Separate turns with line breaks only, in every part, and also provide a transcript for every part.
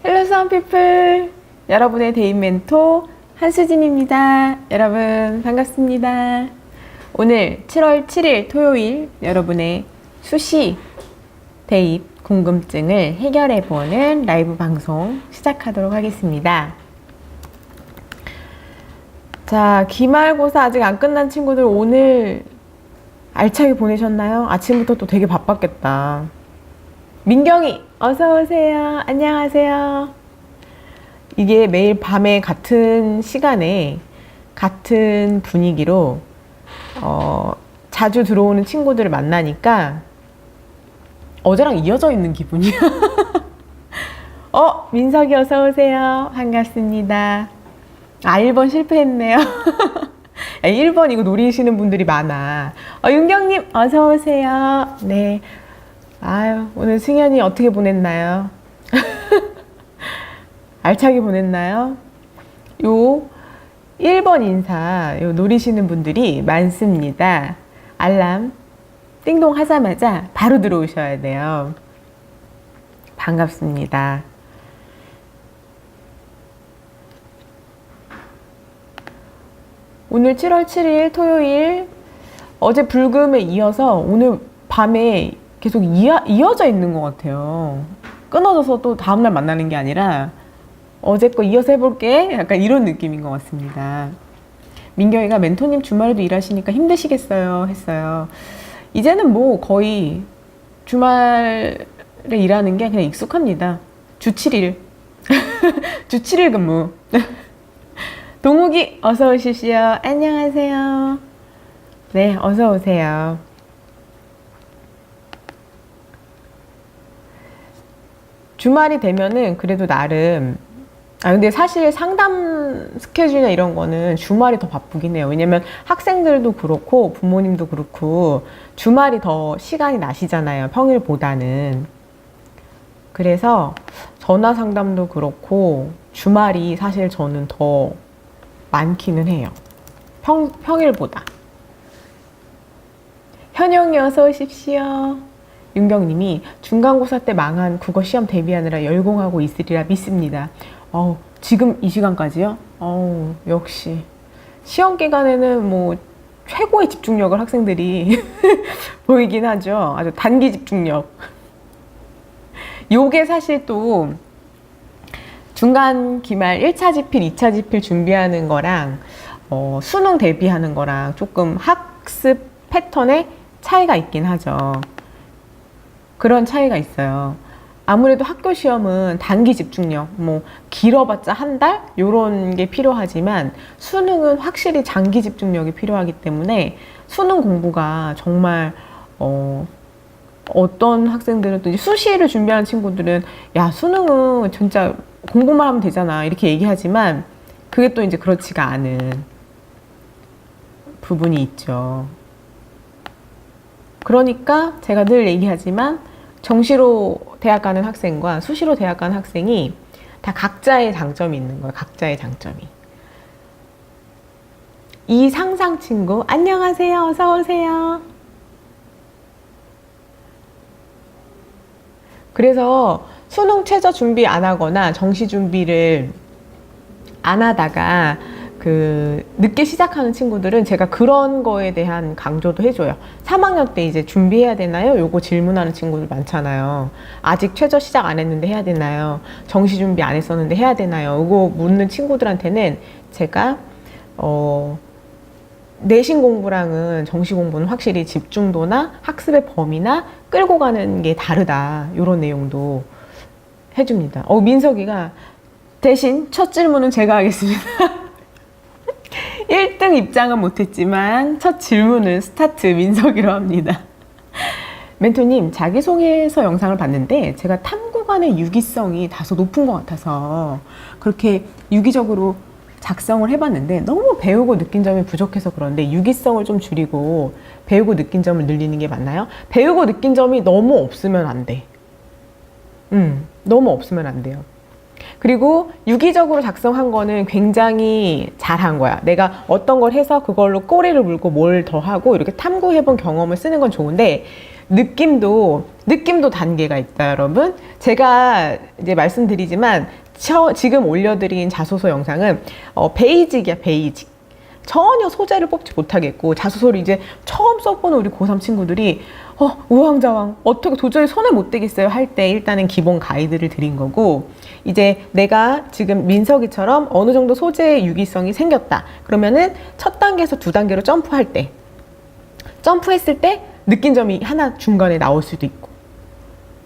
헬로 수험피플, 여러분의 대인 멘토 한수진입니다. 여러분 반갑습니다. 오늘 7월 7일 토요일 여러분의 수시 대입 궁금증을 해결해보는 라이브 방송 시작하도록 하겠습니다. 자, 기말고사 아직 안 끝난 친구들 오늘 알차게 보내셨나요? 아침부터 또 되게 바빴겠다. 민경이 어서오세요. 안녕하세요. 이게 매일 밤에 같은 시간에 같은 분위기로 자주 들어오는 친구들을 만나니까 어제랑 이어져 있는 기분이야. 민석이 어서오세요. 반갑습니다. 1번 실패했네요. 1번 이거 노리시는 분들이 많아. 윤경님 어서오세요. 네. 아유, 오늘 승현이 어떻게 보냈나요? 알차게 보냈나요? 요 1번 인사 요 노리시는 분들이 많습니다. 알람 띵동 하자마자 바로 들어오셔야 돼요. 반갑습니다. 오늘 7월 7일 토요일 어제 불금에 이어서 오늘 밤에 계속 이어져 있는 것 같아요. 끊어져서 또 다음날 만나는 게 아니라 어제 거 이어서 해볼게 약간 이런 느낌인 것 같습니다. 민경이가 멘토님 주말에도 일하시니까 힘드시겠어요 했어요. 이제는 뭐 거의 주말에 일하는 게 그냥 익숙합니다. 주 7일 주 7일 근무. 동욱이 어서 오십시오. 안녕하세요. 네, 어서 오세요. 주말이 되면은 그래도 나름 근데 사실 상담 스케줄이나 이런 거는 주말이 더 바쁘긴 해요. 왜냐면 학생들도 그렇고 부모님도 그렇고 주말이 더 시간이 나시잖아요. 평일보다는. 그래서 전화 상담도 그렇고 주말이 사실 저는 더 많기는 해요. 평일보다. 현영이 어서 오십시오. 윤경님이 중간고사 때 망한 국어 시험 대비하느라 열공하고 있으리라 믿습니다. 지금 이 시간까지요? 역시 시험 기간에는 뭐 최고의 집중력을 학생들이 보이긴 하죠. 아주 단기 집중력. 요게 사실 또 중간 기말 1차 지필, 2차 지필 준비하는 거랑 수능 대비하는 거랑 조금 학습 패턴에 차이가 있긴 하죠. 그런 차이가 있어요. 아무래도 학교 시험은 단기 집중력, 뭐 길어봤자 한 달? 요런 게 필요하지만 수능은 확실히 장기 집중력이 필요하기 때문에 수능 공부가 정말 어떤 학생들은 또 이제 수시를 준비하는 친구들은 야, 수능은 진짜 공부만 하면 되잖아 이렇게 얘기하지만 그게 또 이제 그렇지가 않은 부분이 있죠. 그러니까 제가 늘 얘기하지만 정시로 대학 가는 학생과 수시로 대학 가는 학생이 다 각자의 장점이 있는 거예요. 각자의 장점이. 이 상상 친구 안녕하세요. 어서 오세요. 그래서 수능 최저 준비 안 하거나 정시 준비를 안 하다가 늦게 시작하는 친구들은 제가 그런 거에 대한 강조도 해줘요. 3학년 때 이제 준비해야 되나요? 요거 질문하는 친구들 많잖아요. 아직 최저 시작 안 했는데 해야 되나요? 정시 준비 안 했었는데 해야 되나요? 요거 묻는 친구들한테는 제가 내신 공부랑은 정시 공부는 확실히 집중도나 학습의 범위나 끌고 가는 게 다르다. 요런 내용도 해줍니다. 민석이가 대신 첫 질문은 제가 하겠습니다. 1등 입장은 못했지만 첫 질문은 스타트 민석이로 합니다. 멘토님, 자기소개서 영상을 봤는데 제가 탐구관의 유기성이 다소 높은 것 같아서 그렇게 유기적으로 작성을 해봤는데 너무 배우고 느낀 점이 부족해서 그런데 유기성을 좀 줄이고 배우고 느낀 점을 늘리는 게 맞나요? 배우고 느낀 점이 너무 없으면 안 돼. 너무 없으면 안 돼요. 그리고 유기적으로 작성한 거는 굉장히 잘한 거야. 내가 어떤 걸 해서 그걸로 꼬리를 물고 뭘 더 하고 이렇게 탐구해본 경험을 쓰는 건 좋은데 느낌도 단계가 있다, 여러분. 제가 이제 말씀드리지만 지금 올려드린 자소서 영상은 베이직이야, 베이직. 전혀 소재를 뽑지 못하겠고, 자소서를 이제 처음 써보는 우리 고3 친구들이 우왕좌왕 어떻게 도저히 손을 못 대겠어요 할 때 일단은 기본 가이드를 드린 거고, 이제 내가 지금 민석이처럼 어느 정도 소재의 유기성이 생겼다 그러면은 첫 단계에서 두 단계로 점프했을 때 느낀 점이 하나 중간에 나올 수도 있고,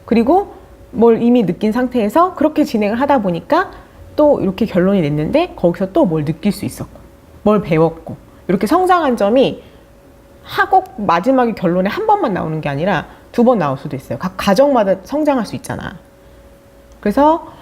그리고 뭘 이미 느낀 상태에서 그렇게 진행을 하다 보니까 또 이렇게 결론이 냈는데 거기서 또 뭘 느낄 수 있었고 뭘 배웠고, 이렇게 성장한 점이 하고 마지막에 결론에 한 번만 나오는 게 아니라 두 번 나올 수도 있어요. 각 과정마다 성장할 수 있잖아. 그래서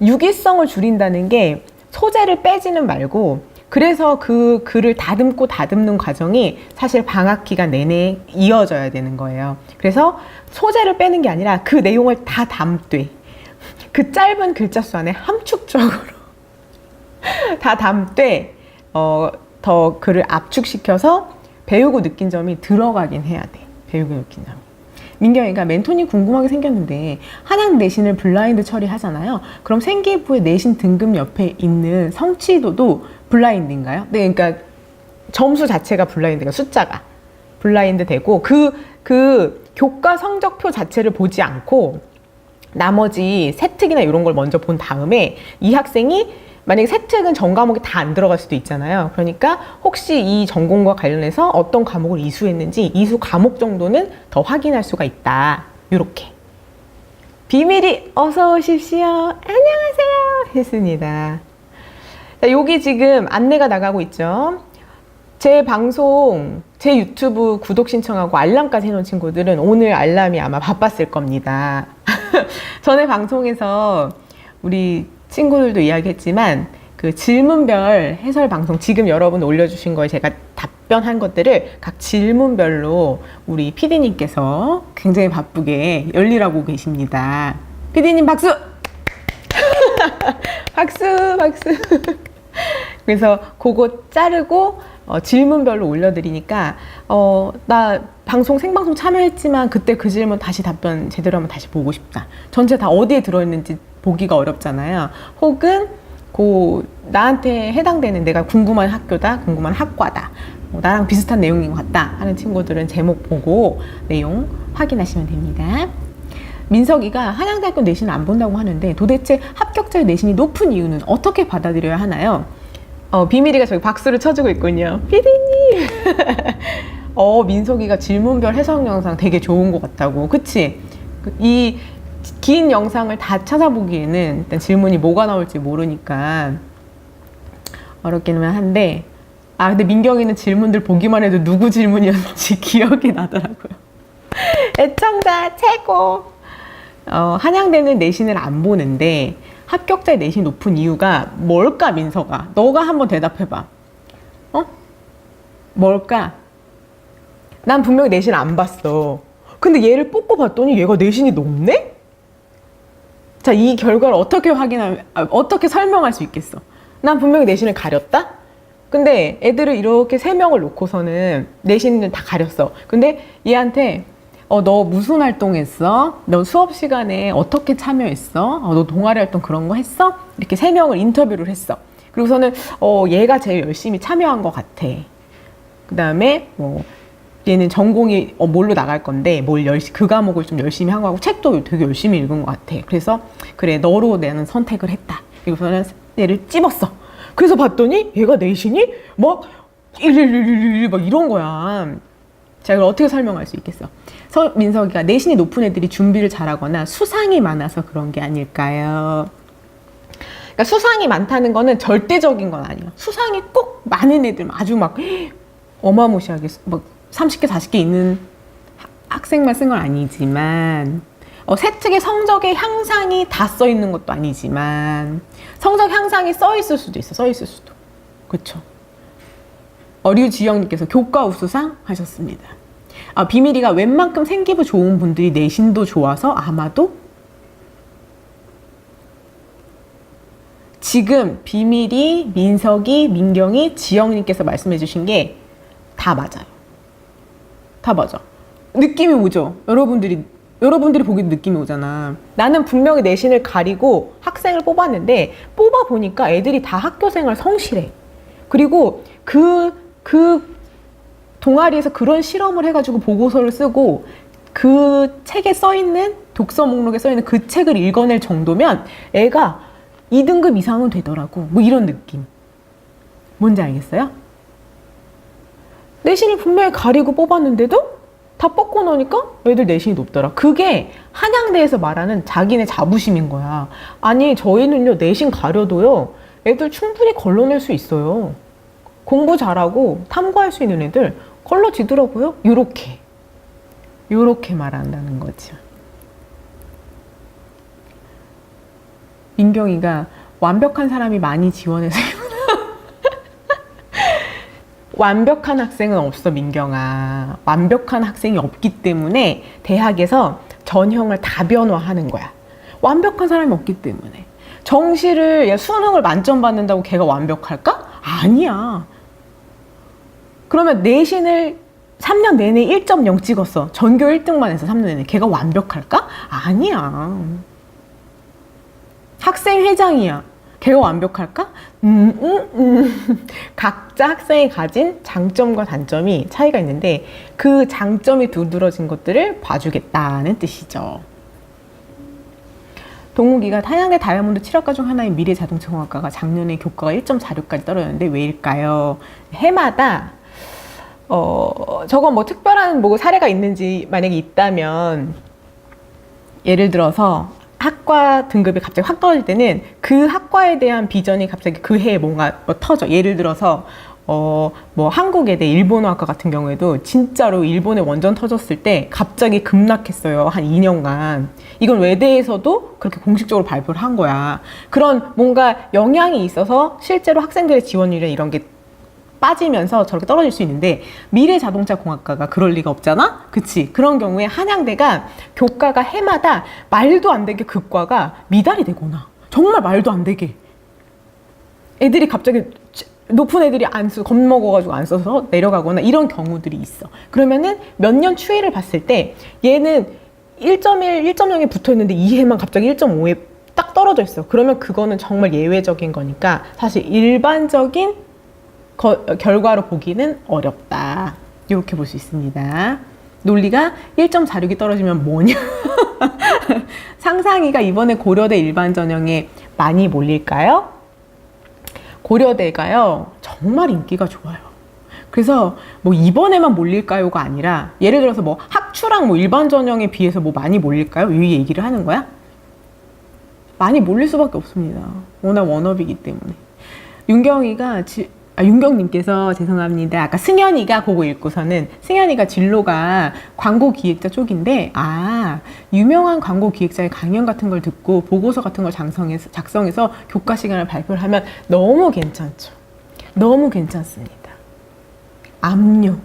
유기성을 줄인다는 게 소재를 빼지는 말고, 그래서 그 글을 다듬는 과정이 사실 방학 기간 내내 이어져야 되는 거예요. 그래서 소재를 빼는 게 아니라 그 내용을 다 담되, 그 짧은 글자 수 안에 함축적으로 다 담되 더 글을 압축시켜서 배우고 느낀 점이 들어가긴 해야 돼. 배우고 느낀 점이. 민경이가 멘토니 궁금하게 생겼는데 한양 내신을 블라인드 처리하잖아요. 그럼 생기부의 내신 등급 옆에 있는 성취도도 블라인드인가요? 네, 그러니까 점수 자체가 블라인드가 숫자가 블라인드 되고 그 교과 성적표 자체를 보지 않고 나머지 세특이나 이런 걸 먼저 본 다음에 이 학생이 만약에 세특은 전 과목이 다 안 들어갈 수도 있잖아요. 그러니까 혹시 이 전공과 관련해서 어떤 과목을 이수했는지 이수 과목 정도는 더 확인할 수가 있다. 요렇게. 비밀이 어서 오십시오. 안녕하세요. 했습니다. 자, 여기 지금 안내가 나가고 있죠. 제 방송, 제 유튜브 구독 신청하고 알람까지 해놓은 친구들은 오늘 알람이 아마 바빴을 겁니다. 전에 방송에서 우리 친구들도 이야기했지만 그 질문별 해설 방송, 지금 여러분 올려주신 거에 제가 답변한 것들을 각 질문별로 우리 PD님께서 굉장히 바쁘게 열일하고 계십니다. PD님 박수! 박수! 그래서 그거 자르고 질문별로 올려드리니까 나 방송 생방송 참여했지만 그때 그 질문 다시 답변 제대로 한번 다시 보고 싶다. 전체 다 어디에 들어있는지 보기가 어렵잖아요. 혹은 나한테 해당되는, 내가 궁금한 학교다, 궁금한 학과다, 나랑 비슷한 내용인 것 같다 하는 친구들은 제목 보고 내용 확인하시면 됩니다. 민석이가 한양대학교 내신을 안 본다고 하는데 도대체 합격자의 내신이 높은 이유는 어떻게 받아들여야 하나요? 비밀이가 저기 박수를 쳐주고 있군요. 피디님! 민석이가 질문별 해석 영상 되게 좋은 것 같다고. 그치? 이 긴 영상을 다 찾아보기에는 일단 질문이 뭐가 나올지 모르니까 어렵기는 한데, 근데 민경이는 질문들 보기만 해도 누구 질문이었는지 기억이 나더라고요. 애청자 최고! 한양대는 내신을 안 보는데 합격자의 내신이 높은 이유가 뭘까, 민석아? 너가 한번 대답해봐. 뭘까? 난 분명히 내신 안 봤어. 근데 얘를 뽑고 봤더니 얘가 내신이 높네? 자, 이 결과를 어떻게 설명할 수 있겠어? 난 분명히 내신을 가렸다? 근데 애들을 이렇게 3명을 놓고서는 내신을 다 가렸어. 근데 얘한테 너 무슨 활동했어? 너 수업 시간에 어떻게 참여했어? 너 동아리 활동 그런 거 했어? 이렇게 3명을 인터뷰를 했어. 그리고서는 얘가 제일 열심히 참여한 것 같아. 그 다음에 얘는 전공이 뭘로 나갈 건데 그 과목을 좀 열심히 한 거고 책도 되게 열심히 읽은 것 같아. 그래서 그래, 너로 나는 선택을 했다. 그리고서는 얘를 찝었어. 그래서 봤더니 얘가 내신이 막 111 막 이런 거야. 자, 이걸 어떻게 설명할 수 있겠어? 민석이가 내신이 높은 애들이 준비를 잘하거나 수상이 많아서 그런 게 아닐까요? 그러니까 수상이 많다는 거는 절대적인 건 아니에요. 수상이 꼭 많은 애들, 아주 막 어마무시하게 막 30개, 40개 있는 학생만 쓴 건 아니지만, 세특의 성적의 향상이 다 써 있는 것도 아니지만, 성적 향상이 써 있을 수도 있어, 그쵸? 류지영님께서 교과 우수상 하셨습니다. 비밀이가 웬만큼 생기부 좋은 분들이 내신도 좋아서 아마도 지금 비밀이, 민석이, 민경이, 지영님께서 말씀해 주신 게 다 맞아요. 다 맞아. 느낌이 오죠. 여러분들이 보기도 느낌이 오잖아. 나는 분명히 내신을 가리고 학생을 뽑았는데 뽑아보니까 애들이 다 학교생활 성실해. 그리고 그 동아리에서 그런 실험을 해가지고 보고서를 쓰고 그 책에 써있는 독서 목록에 써있는 그 책을 읽어낼 정도면 애가 2등급 이상은 되더라고. 뭐 이런 느낌. 뭔지 알겠어요? 내신을 분명히 가리고 뽑았는데도 다 뽑고 나니까 애들 내신이 높더라. 그게 한양대에서 말하는 자기네 자부심인 거야. 아니 저희는요 내신 가려도요 애들 충분히 걸러낼 수 있어요. 공부 잘하고 탐구할 수 있는 애들 걸러지더라고요. 요렇게 말한다는 거죠. 민경이가 완벽한 사람이 많이 지원해서 완벽한 학생은 없어, 민경아. 완벽한 학생이 없기 때문에 대학에서 전형을 다변화하는 거야. 완벽한 사람이 없기 때문에. 정시를 수능을 만점 받는다고 걔가 완벽할까? 아니야. 그러면 내신을 3년 내내 1.0 찍었어. 전교 1등만 해서 3년 내내. 걔가 완벽할까? 아니야. 학생회장이야. 걔가 완벽할까? 각자 학생이 가진 장점과 단점이 차이가 있는데 그 장점이 두드러진 것들을 봐주겠다는 뜻이죠. 동욱이가 한양대 다이아몬드 7학과 중 하나인 미래자동차공학과가 작년에 교과가 1.46까지 떨어졌는데 왜일까요? 해마다 저건 뭐 특별한 뭐 사례가 있는지 만약에 있다면 예를 들어서 학과 등급이 갑자기 확 떨어질 때는 그 학과에 대한 비전이 갑자기 그 해에 뭔가 터져. 예를 들어서 뭐 한국외대 일본어학과 같은 경우에도 진짜로 일본에 원전 터졌을 때 갑자기 급락했어요. 한 2년간. 이건 외대에서도 그렇게 공식적으로 발표를 한 거야. 그런 뭔가 영향이 있어서 실제로 학생들의 지원율이나 이런 게 빠지면서 저렇게 떨어질 수 있는데 미래자동차공학과가 그럴 리가 없잖아? 그치? 그런 경우에 한양대가 교과가 해마다 말도 안 되게 교과가 미달이 되거나 정말 말도 안 되게 애들이 갑자기 높은 애들이 안 쓰고 겁먹어가지고 안 써서 내려가거나 이런 경우들이 있어. 그러면은 몇 년 추이를 봤을 때 얘는 1.1, 1.0에 붙어있는데 이 해만 갑자기 1.5에 딱 떨어져 있어. 그러면 그거는 정말 예외적인 거니까 사실 일반적인 결과로 보기는 어렵다. 이렇게 볼 수 있습니다. 논리가 1.46이 떨어지면 뭐냐? 상상이가 이번에 고려대 일반 전형에 많이 몰릴까요? 고려대가요 정말 인기가 좋아요. 그래서 뭐 이번에만 몰릴까요가 아니라 예를 들어서 뭐 학추랑 뭐 일반 전형에 비해서 뭐 많이 몰릴까요? 이 얘기를 하는 거야? 많이 몰릴 수밖에 없습니다. 워낙 워너비이기 때문에. 윤경님께서 죄송합니다. 아까 승현이가 그거 읽고서는 승현이가 진로가 광고 기획자 쪽인데 유명한 광고 기획자의 강연 같은 걸 듣고 보고서 같은 걸 작성해서 교과 시간을 발표를 하면 너무 괜찮죠. 너무 괜찮습니다. 압류.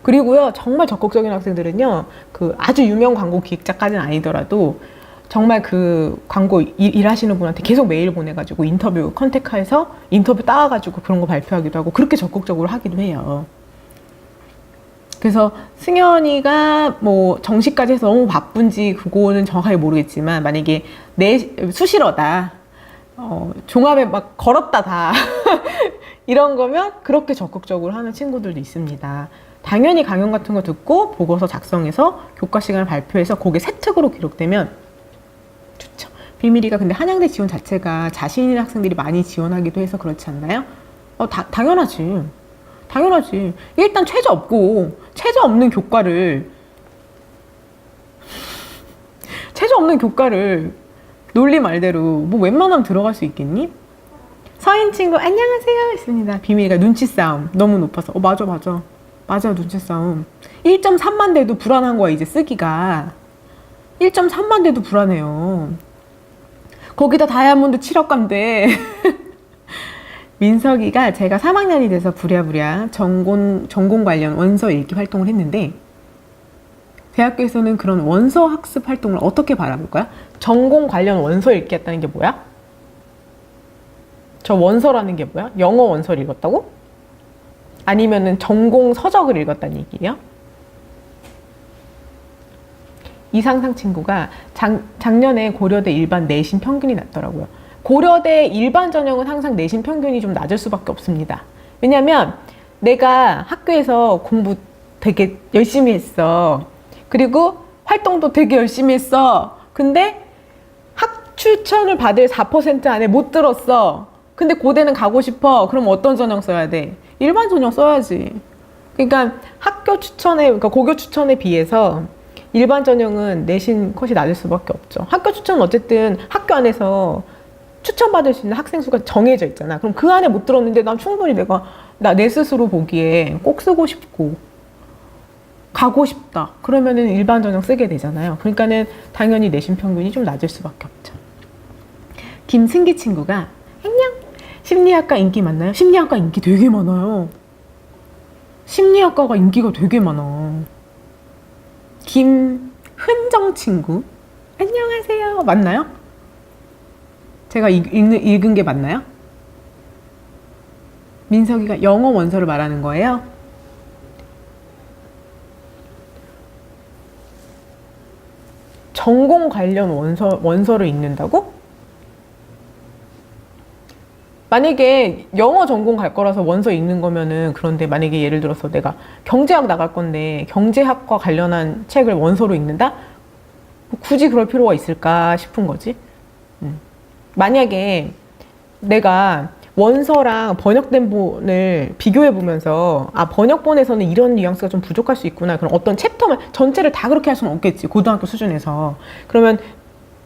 그리고요 정말 적극적인 학생들은요 그 아주 유명 광고 기획자까지는 아니더라도 정말 그 광고 일하시는 분한테 계속 메일 보내가지고 인터뷰 컨택해서 인터뷰 따와가지고 그런 거 발표하기도 하고 그렇게 적극적으로 하기도 해요. 그래서 승현이가 뭐 정시까지 해서 너무 바쁜지 그거는 정확하게 모르겠지만 만약에 내 수시러다 종합에 막 걸었다 다 이런 거면 그렇게 적극적으로 하는 친구들도 있습니다. 당연히 강연 같은 거 듣고 보고서 작성해서 교과 시간을 발표해서 그게 세특으로 기록되면 좋죠. 비밀이가 근데 한양대 지원 자체가 자신 있는 학생들이 많이 지원하기도 해서 그렇지 않나요? 당연하지. 당연하지. 일단 최저 없는 교과를 논리 말대로 뭐 웬만하면 들어갈 수 있겠니? 서인 친구 안녕하세요 했습니다. 비밀이가 눈치 싸움 너무 높아서 맞아 눈치 싸움. 1.3만 대도 불안한 거야 이제 쓰기가. 1.3만 대도 불안해요. 거기다 다이아몬드 7학과인데 민석이가 제가 3학년이 돼서 부랴부랴 전공 관련 원서 읽기 활동을 했는데 대학교에서는 그런 원서 학습 활동을 어떻게 바라볼까요? 전공 관련 원서 읽기 했다는 게 뭐야? 저 원서라는 게 뭐야? 영어 원서를 읽었다고? 아니면은 전공 서적을 읽었다는 얘기예요? 이상상 친구가 작년에 고려대 일반 내신 평균이 낮더라고요. 고려대 일반 전형은 항상 내신 평균이 좀 낮을 수밖에 없습니다. 왜냐면 내가 학교에서 공부 되게 열심히 했어. 그리고 활동도 되게 열심히 했어. 근데 학 추천을 받을 4% 안에 못 들었어. 근데 고대는 가고 싶어. 그럼 어떤 전형 써야 돼? 일반 전형 써야지. 그러니까 학교 추천에, 그러니까 고교 추천에 비해서 일반 전형은 내신 컷이 낮을 수밖에 없죠. 학교 추천은 어쨌든 학교 안에서 추천받을 수 있는 학생 수가 정해져 있잖아. 그럼 그 안에 못 들었는데 난 충분히 내 스스로 보기에 꼭 쓰고 싶고 가고 싶다. 그러면은 일반 전형 쓰게 되잖아요. 그러니까는 당연히 내신 평균이 좀 낮을 수밖에 없죠. 김승기 친구가 안녕. 심리학과 인기 많나요? 심리학과 인기 되게 많아요. 심리학과가 인기가 되게 많아. 김흔정 친구 안녕하세요. 맞나요? 제가 읽은 게 맞나요? 민석이가 영어 원서를 말하는 거예요? 전공 관련 원서를 읽는다고? 만약에 영어 전공 갈 거라서 원서 읽는 거면은, 그런데 만약에 예를 들어서 내가 경제학 나갈 건데 경제학과 관련한 책을 원서로 읽는다? 뭐 굳이 그럴 필요가 있을까 싶은 거지. 만약에 내가 원서랑 번역된 본을 비교해 보면서 번역본에서는 이런 뉘앙스가 좀 부족할 수 있구나. 그럼 어떤 챕터만 전체를 다 그렇게 할 수는 없겠지. 고등학교 수준에서. 그러면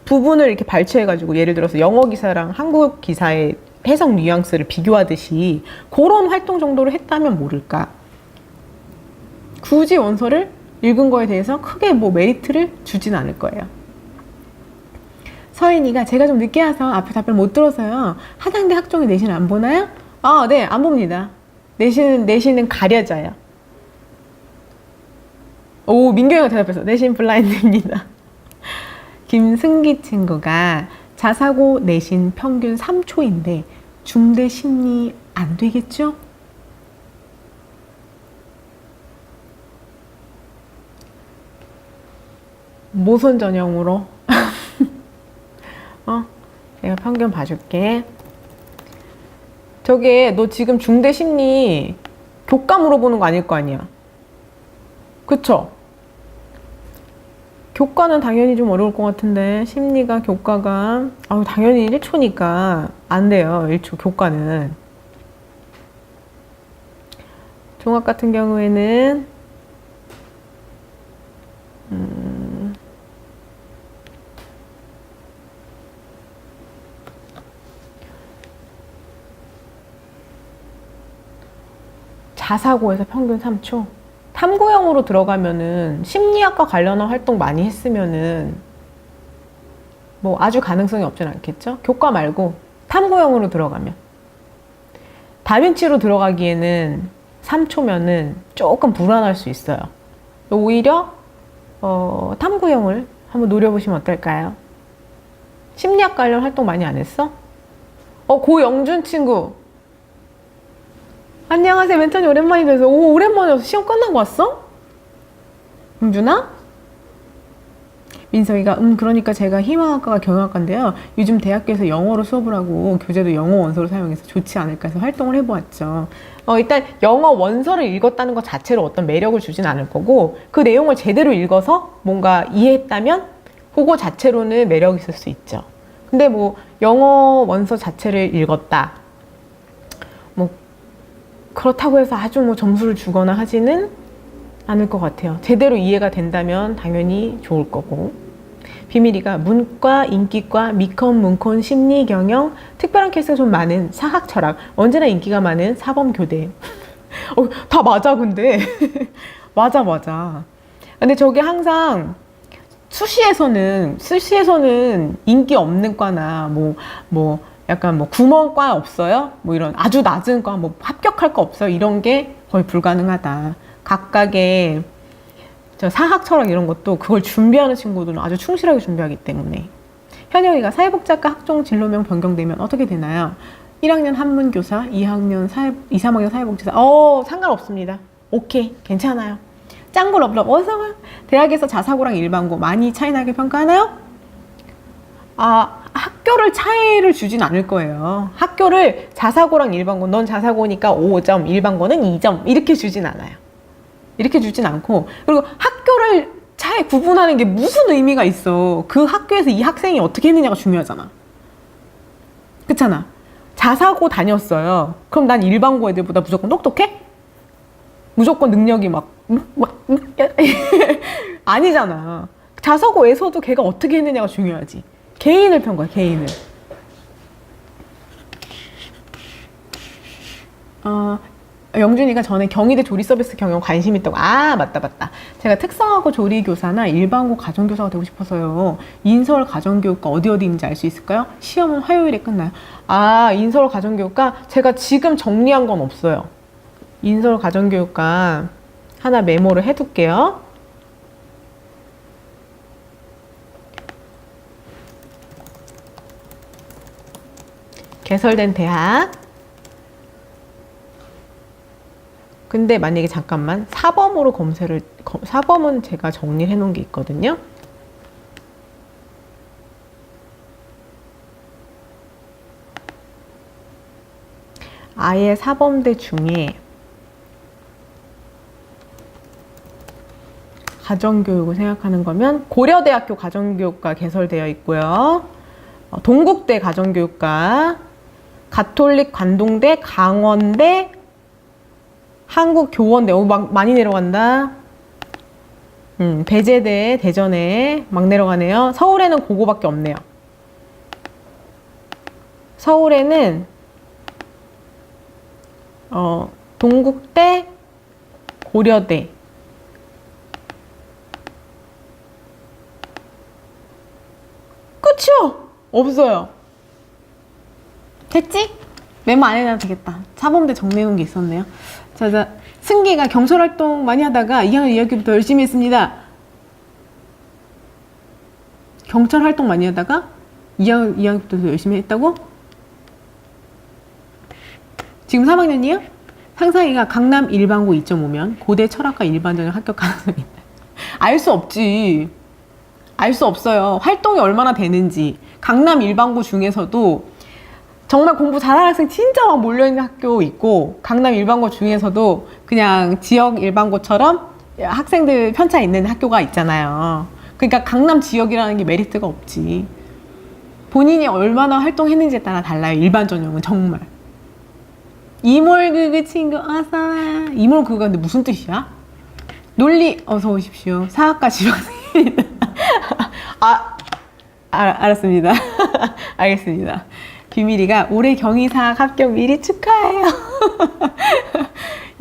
부분을 이렇게 발췌해 가지고 예를 들어서 영어 기사랑 한국 기사의 해석 뉘앙스를 비교하듯이 그런 활동 정도를 했다면 모를까. 굳이 원서를 읽은 거에 대해서 크게 뭐 메리트를 주진 않을 거예요. 서인이가 제가 좀 늦게 와서 앞에 답변 못 들어서요. 하당대 학종의 내신 안 보나요? 네, 안 봅니다. 내신은 가려져요. 오, 민경이가 대답했어. 내신 블라인드입니다. 김승기 친구가 자사고 내신 평균 3초인데 중대 심리 안 되겠죠? 모선 전형으로 내가 평균 봐줄게. 저게 너 지금 중대 심리 교과 물어보는 거 아닐 거 아니야? 그쵸? 교과는 당연히 좀 어려울 것 같은데 심리가 교과가 당연히 1초니까 안 돼요. 1초 교과는. 종합 같은 경우에는 자사고에서 평균 3초. 탐구형으로 들어가면은 심리학과 관련한 활동 많이 했으면은 뭐 아주 가능성이 없진 않겠죠? 교과 말고 탐구형으로 들어가면. 다빈치로 들어가기에는 3초면은 조금 불안할 수 있어요. 오히려 탐구형을 한번 노려보시면 어떨까요? 심리학 관련 활동 많이 안 했어? 고영준 친구 안녕하세요. 멘토님 오랜만이돼서. 오, 오랜만에 와서 시험 끝나고 왔어? 영준아? 민석이가 그러니까 제가 희망학과가 경영학과인데요. 요즘 대학교에서 영어로 수업을 하고 교재도 영어 원서로 사용해서 좋지 않을까 해서 활동을 해보았죠. 일단 영어 원서를 읽었다는 것 자체로 어떤 매력을 주진 않을 거고 그 내용을 제대로 읽어서 뭔가 이해했다면 그거 자체로는 매력이 있을 수 있죠. 근데 뭐 영어 원서 자체를 읽었다. 뭐 그렇다고 해서 아주 뭐 점수를 주거나 하지는 않을 것 같아요. 제대로 이해가 된다면 당연히 좋을 거고. 비밀이가 문과, 인기과, 미컨, 문콘, 심리, 경영, 특별한 케이스가 좀 많은 사학, 철학, 언제나 인기가 많은 사범교대. 다 맞아 근데. 맞아. 근데 저게 항상 수시에서는 인기 없는 과나 뭐 약간 뭐 구멍과 없어요? 뭐 이런 아주 낮은 과 뭐 합격할 거 없어요? 이런 게 거의 불가능하다. 각각의 저 사학 철학 이런 것도 그걸 준비하는 친구들은 아주 충실하게 준비하기 때문에. 현영이가 사회복지학과 학종 진로명 변경되면 어떻게 되나요? 1학년 한문교사, 2, 3학년 사회복지사. 상관없습니다. 오케이, 괜찮아요. 짱구럽럽 어서와. 대학에서 자사고랑 일반고 많이 차이 나게 평가하나요? 학교를 차이를 주진 않을 거예요. 학교를 자사고랑 일반고, 넌 자사고니까 5점, 일반고는 2점 이렇게 주진 않아요. 이렇게 주진 않고, 그리고 학교를 차이 구분하는 게 무슨 의미가 있어. 그 학교에서 이 학생이 어떻게 했느냐가 중요하잖아. 그렇잖아. 자사고 다녔어요. 그럼 난 일반고 애들보다 무조건 똑똑해? 무조건 능력이 아니잖아. 자사고에서도 걔가 어떻게 했느냐가 중요하지. 개인을 평가해, 개인을. 영준이가 전에 경희대 조리서비스 경영 관심 있다고. 맞다. 제가 특성화고 조리교사나 일반고 가정교사가 되고 싶어서요. 인서울 가정교육과 어디 있는지 알 수 있을까요? 시험은 화요일에 끝나요. 인서울 가정교육과 제가 지금 정리한 건 없어요. 인서울 가정교육과 하나 메모를 해둘게요. 개설된 대학. 근데 만약에 잠깐만 사범으로 사범은 제가 정리해 놓은 게 있거든요. 아예 사범대 중에 가정교육을 생각하는 거면 고려대학교 가정교육과 개설되어 있고요. 동국대 가정교육과, 가톨릭 관동대, 강원대, 한국교원대, 많이 내려간다. 배재대, 대전에 막 내려가네요. 서울에는 그거밖에 없네요. 서울에는 동국대, 고려대, 끝이요. 없어요. 됐지? 메모 안 해놔도 되겠다. 사범대 정리해놓은 게 있었네요. 자, 승기가 경찰활동 많이 하다가 2학년 2학기부터 열심히 했습니다. 경찰활동 많이 하다가 2학기부터 열심히 했다고? 지금 3학년이에요? 상상이가 강남 일반고 2.5면 고대 철학과 일반전형 합격 가능성이 있다. 알 수 없지. 알 수 없어요. 활동이 얼마나 되는지. 강남 일반고 중에서도 정말 공부 잘하는 학생 진짜 막 몰려있는 학교 있고, 강남 일반고 중에서도 그냥 지역 일반고처럼 학생들 편차 있는 학교가 있잖아요. 그러니까 강남 지역이라는 게 메리트가 없지. 본인이 얼마나 활동했는지에 따라 달라요. 일반 전형은 정말. 이몰그그 친구 어서와. 이몰그그가 근데 무슨 뜻이야? 논리 어서 오십시오. 사학과 지방생입니다. 알았습니다. 알겠습니다. 비밀이가 올해 경희사학 합격 미리 축하해요.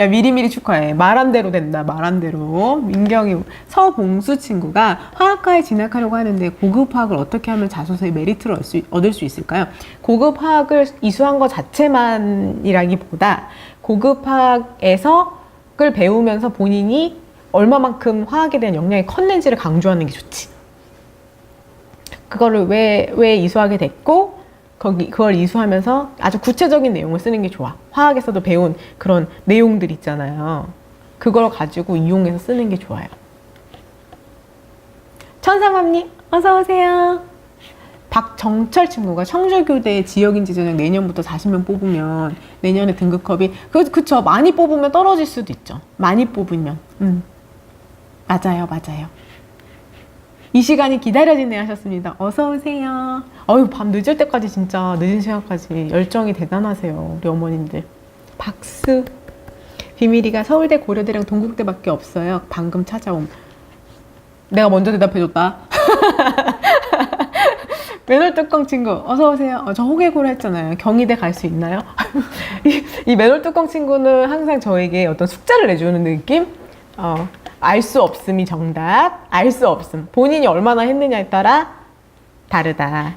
야, 미리미리 축하해. 말한 대로 된다. 말한 대로. 민경이 서봉수 친구가 화학과에 진학하려고 하는데 고급 화학을 어떻게 하면 자소서에 메리트를 얻을 수 있을까요? 고급 화학을 이수한 것 자체만이라기보다 고급 화학에서 을 배우면서 본인이 얼마만큼 화학에 대한 역량이 컸는지를 강조하는 게 좋지. 그거를 왜 이수하게 됐고, 그걸 이수하면서 아주 구체적인 내용을 쓰는 게 좋아. 화학에서도 배운 그런 내용들 있잖아요. 그걸 가지고 이용해서 쓰는 게 좋아요. 천상맘님 어서오세요. 박정철 친구가 청주교대 지역인지 전형 내년부터 40명 뽑으면 내년에 등급컵이 그쵸. 많이 뽑으면 떨어질 수도 있죠. 많이 뽑으면. 맞아요. 이 시간이 기다려지네 하셨습니다. 어서오세요. 밤 늦을 때까지 진짜 늦은 시간까지 열정이 대단하세요. 우리 어머님들. 박수. 비밀이가 서울대, 고려대랑 동국대밖에 없어요. 방금 찾아옴. 내가 먼저 대답해줬다. 맨홀뚜껑 친구 어서오세요. 저 호계고를 했잖아요. 경희대 갈 수 있나요? 이 맨홀뚜껑 친구는 항상 저에게 어떤 숙제를 내주는 느낌? 알 수 없음이 정답. 알 수 없음. 본인이 얼마나 했느냐에 따라 다르다.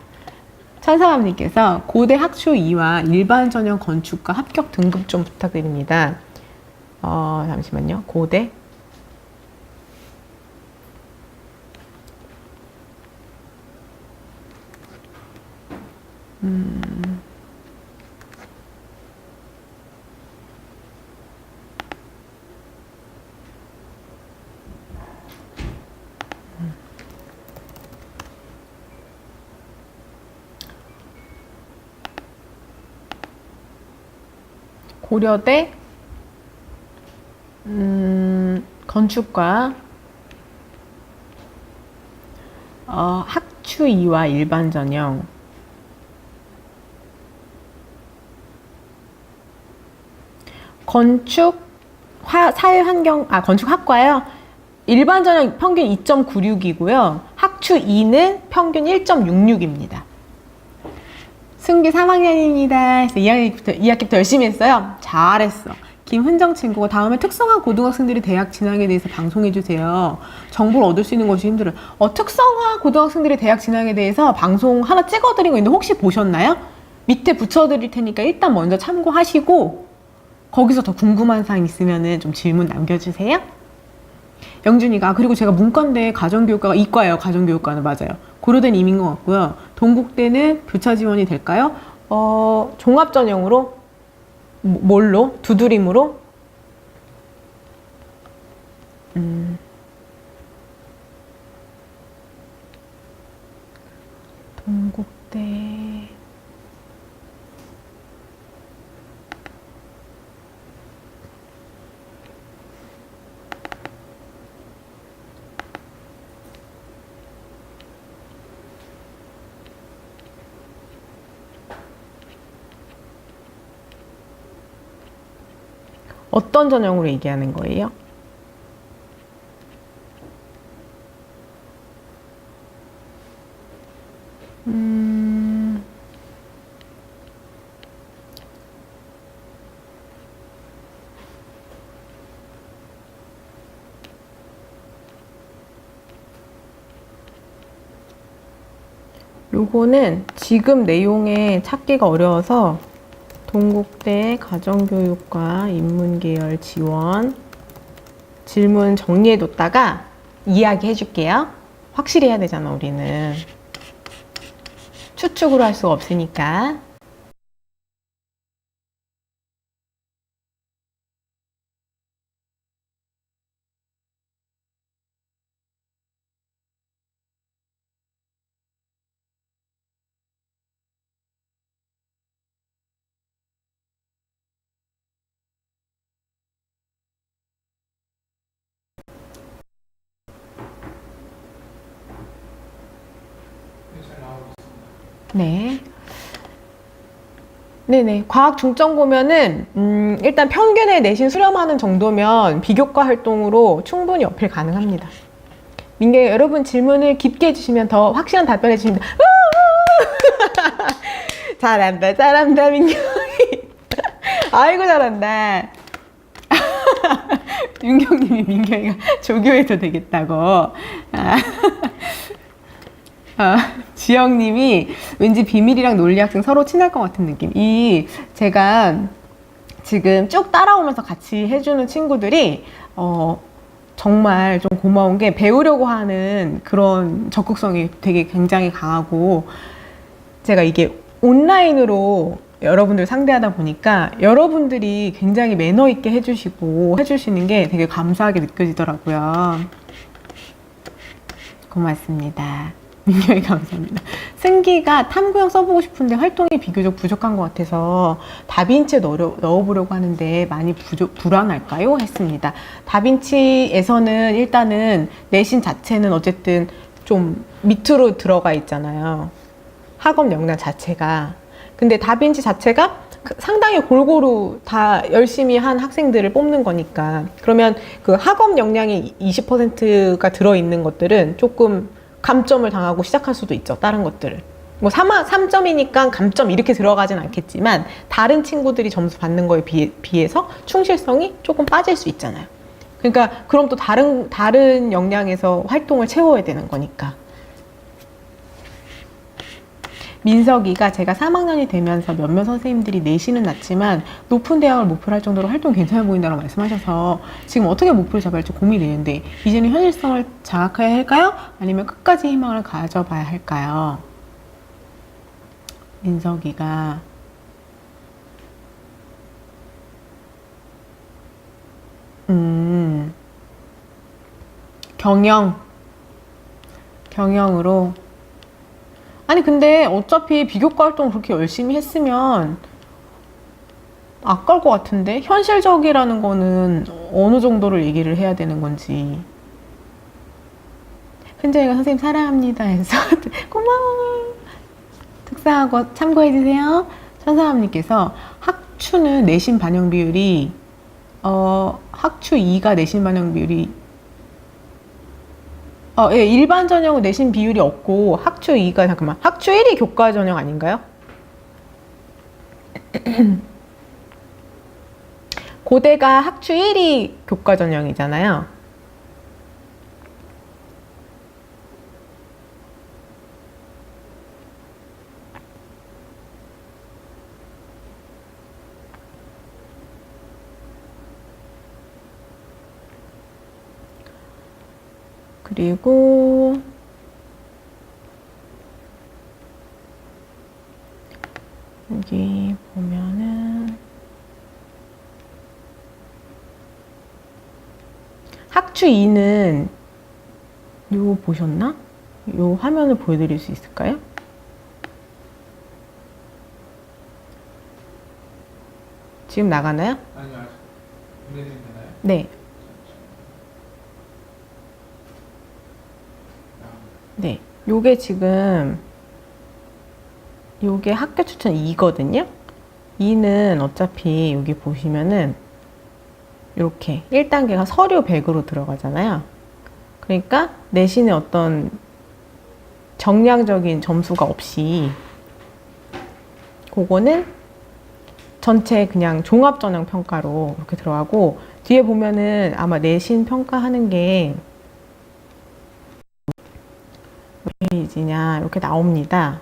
천사맘님께서 고대 학초 2와 일반 전형 건축과 합격 등급 좀 부탁드립니다. 잠시만요. 고대. 고려대 건축과 학추 2와 일반 전형. 건축학과요. 일반 전형 평균 2.96이고요. 학추 2는 평균 1.66입니다. 승기 3학년입니다. 그래서 2학기부터 열심히 했어요. 잘했어. 김흔정 친구가 다음에 특성화 고등학생들이 대학 진학에 대해서 방송해주세요. 정보를 얻을 수 있는 것이 힘들어요. 특성화 고등학생들이 대학 진학에 대해서 방송 하나 찍어드린 거 있는데 혹시 보셨나요? 밑에 붙여드릴 테니까 일단 먼저 참고하시고 거기서 더 궁금한 사항 있으면 좀 질문 남겨주세요. 영준이가 그리고 제가 문과인데 가정교육과가 이과예요. 가정교육과는 맞아요. 고려대는 임인 것 같고요. 동국대는 교차 지원이 될까요? 종합전형으로 뭘로? 두드림으로? 동국대 어떤 전형으로 얘기하는 거예요? 요거는 지금 내용에 찾기가 어려워서 동국대 가정교육과 인문계열 지원 질문 정리해뒀다가 이야기해 줄게요. 확실히 해야 되잖아, 우리는. 추측으로 할 수가 없으니까. 네. 네네. 과학 중점 보면은, 일단 평균에 내신 수렴하는 정도면 비교과 활동으로 충분히 어필 가능합니다. 민규 여러분 질문을 깊게 해주시면 더 확실한 답변해 주십니다. 잘한다, 잘한다, 민규. 아이고, 잘한다. 윤경님이 민경이가 조교해도 되겠다고. 지영님이 왠지 비밀이랑 논리학생 서로 친할 것 같은 느낌. 제가 지금 쭉 따라오면서 같이 해주는 친구들이 정말 좀 고마운 게 배우려고 하는 그런 적극성이 되게 굉장히 강하고, 제가 이게 온라인으로 여러분들 상대하다 보니까 여러분들이 굉장히 매너 있게 해주시고 해주시는 게 되게 감사하게 느껴지더라고요. 고맙습니다. 민경이 감사합니다. 승기가 탐구형 써보고 싶은데 활동이 비교적 부족한 것 같아서 다빈치에 넣어보려고 하는데 많이 불안할까요? 했습니다. 다빈치에서는 일단은 내신 자체는 어쨌든 좀 밑으로 들어가 있잖아요. 학업 역량 자체가. 근데 다빈치 자체가 상당히 골고루 다 열심히 한 학생들을 뽑는 거니까, 그러면 그 학업 역량이 20%가 들어있는 것들은 조금 감점을 당하고 시작할 수도 있죠. 다른 것들을. 뭐 3점이니까 감점 이렇게 들어가진 않겠지만 다른 친구들이 점수 받는 거에 비해서 충실성이 조금 빠질 수 있잖아요. 그러니까 그럼 또 다른 역량에서 활동을 채워야 되는 거니까. 민석이가 제가 3학년이 되면서 몇몇 선생님들이 내신은 낮지만 높은 대학을 목표로 할 정도로 활동이 괜찮아 보인다고 말씀하셔서 지금 어떻게 목표를 잡아야 할지 고민되는데, 이제는 현실성을 장악해야 할까요? 아니면 끝까지 희망을 가져봐야 할까요? 민석이가 경영으로. 아니 근데 어차피 비교과 활동 그렇게 열심히 했으면 아까울 것 같은데 현실적이라는 거는 어느 정도를 얘기를 해야 되는 건지. 흔재이가 선생님 사랑합니다 해서 고마워. 특사하고 참고해주세요. 천사함님께서 학추는 내신 반영 비율이 학추 2가 내신 반영 비율이 예, 일반 전형은 내신 비율이 없고 학추 2가 잠깐만 학추 1이 교과 전형 아닌가요? 고대가 학추 1이 교과 전형이잖아요. 그리고 여기 보면은 학추 2는 요 보셨나? 요 화면을 보여드릴 수 있을까요? 지금 나가나요?
아니요, 아직 운행되나요?
네. 네. 요게 지금 요게 학교 추천 2거든요. 2는 어차피 여기 보시면은 이렇게 1단계가 서류 100으로 들어가잖아요. 그러니까 내신에 어떤 정량적인 점수가 없이 그거는 전체 그냥 종합전형 평가로 이렇게 들어가고 뒤에 보면은 아마 내신 평가하는 게 몇 페이지냐 이렇게 나옵니다.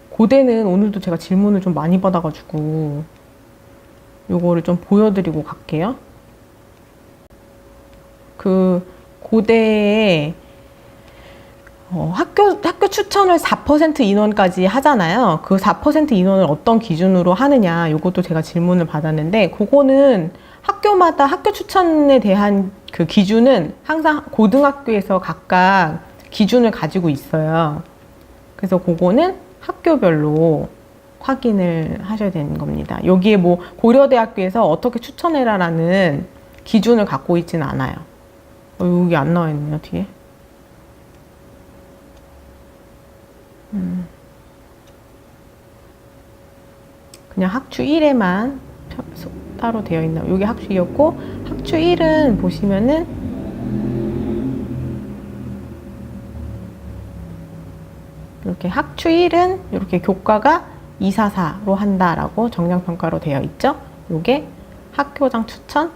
고대는 오늘도 제가 질문을 좀 많이 받아가지고 요거를 좀 보여드리고 갈게요. 그 고대에 학교 추천을 4% 인원까지 하잖아요. 그 4% 인원을 어떤 기준으로 하느냐, 요것도 제가 질문을 받았는데, 그거는 학교마다 학교 추천에 대한 그 기준은 항상 고등학교에서 각각 기준을 가지고 있어요. 그래서 그거는 학교별로 확인을 하셔야 되는 겁니다. 여기에 뭐 고려대학교에서 어떻게 추천해라라는 기준을 갖고 있지는 않아요. 여기 안 나와 있네요, 뒤에. 그냥 학추 1에만 따로 되어 있나. 여기 학추 2였고 학추 1은 보시면은 이렇게 학추 1은 이렇게 교과가 244로 한다라고 정량평가로 되어 있죠. 이게 학교장 추천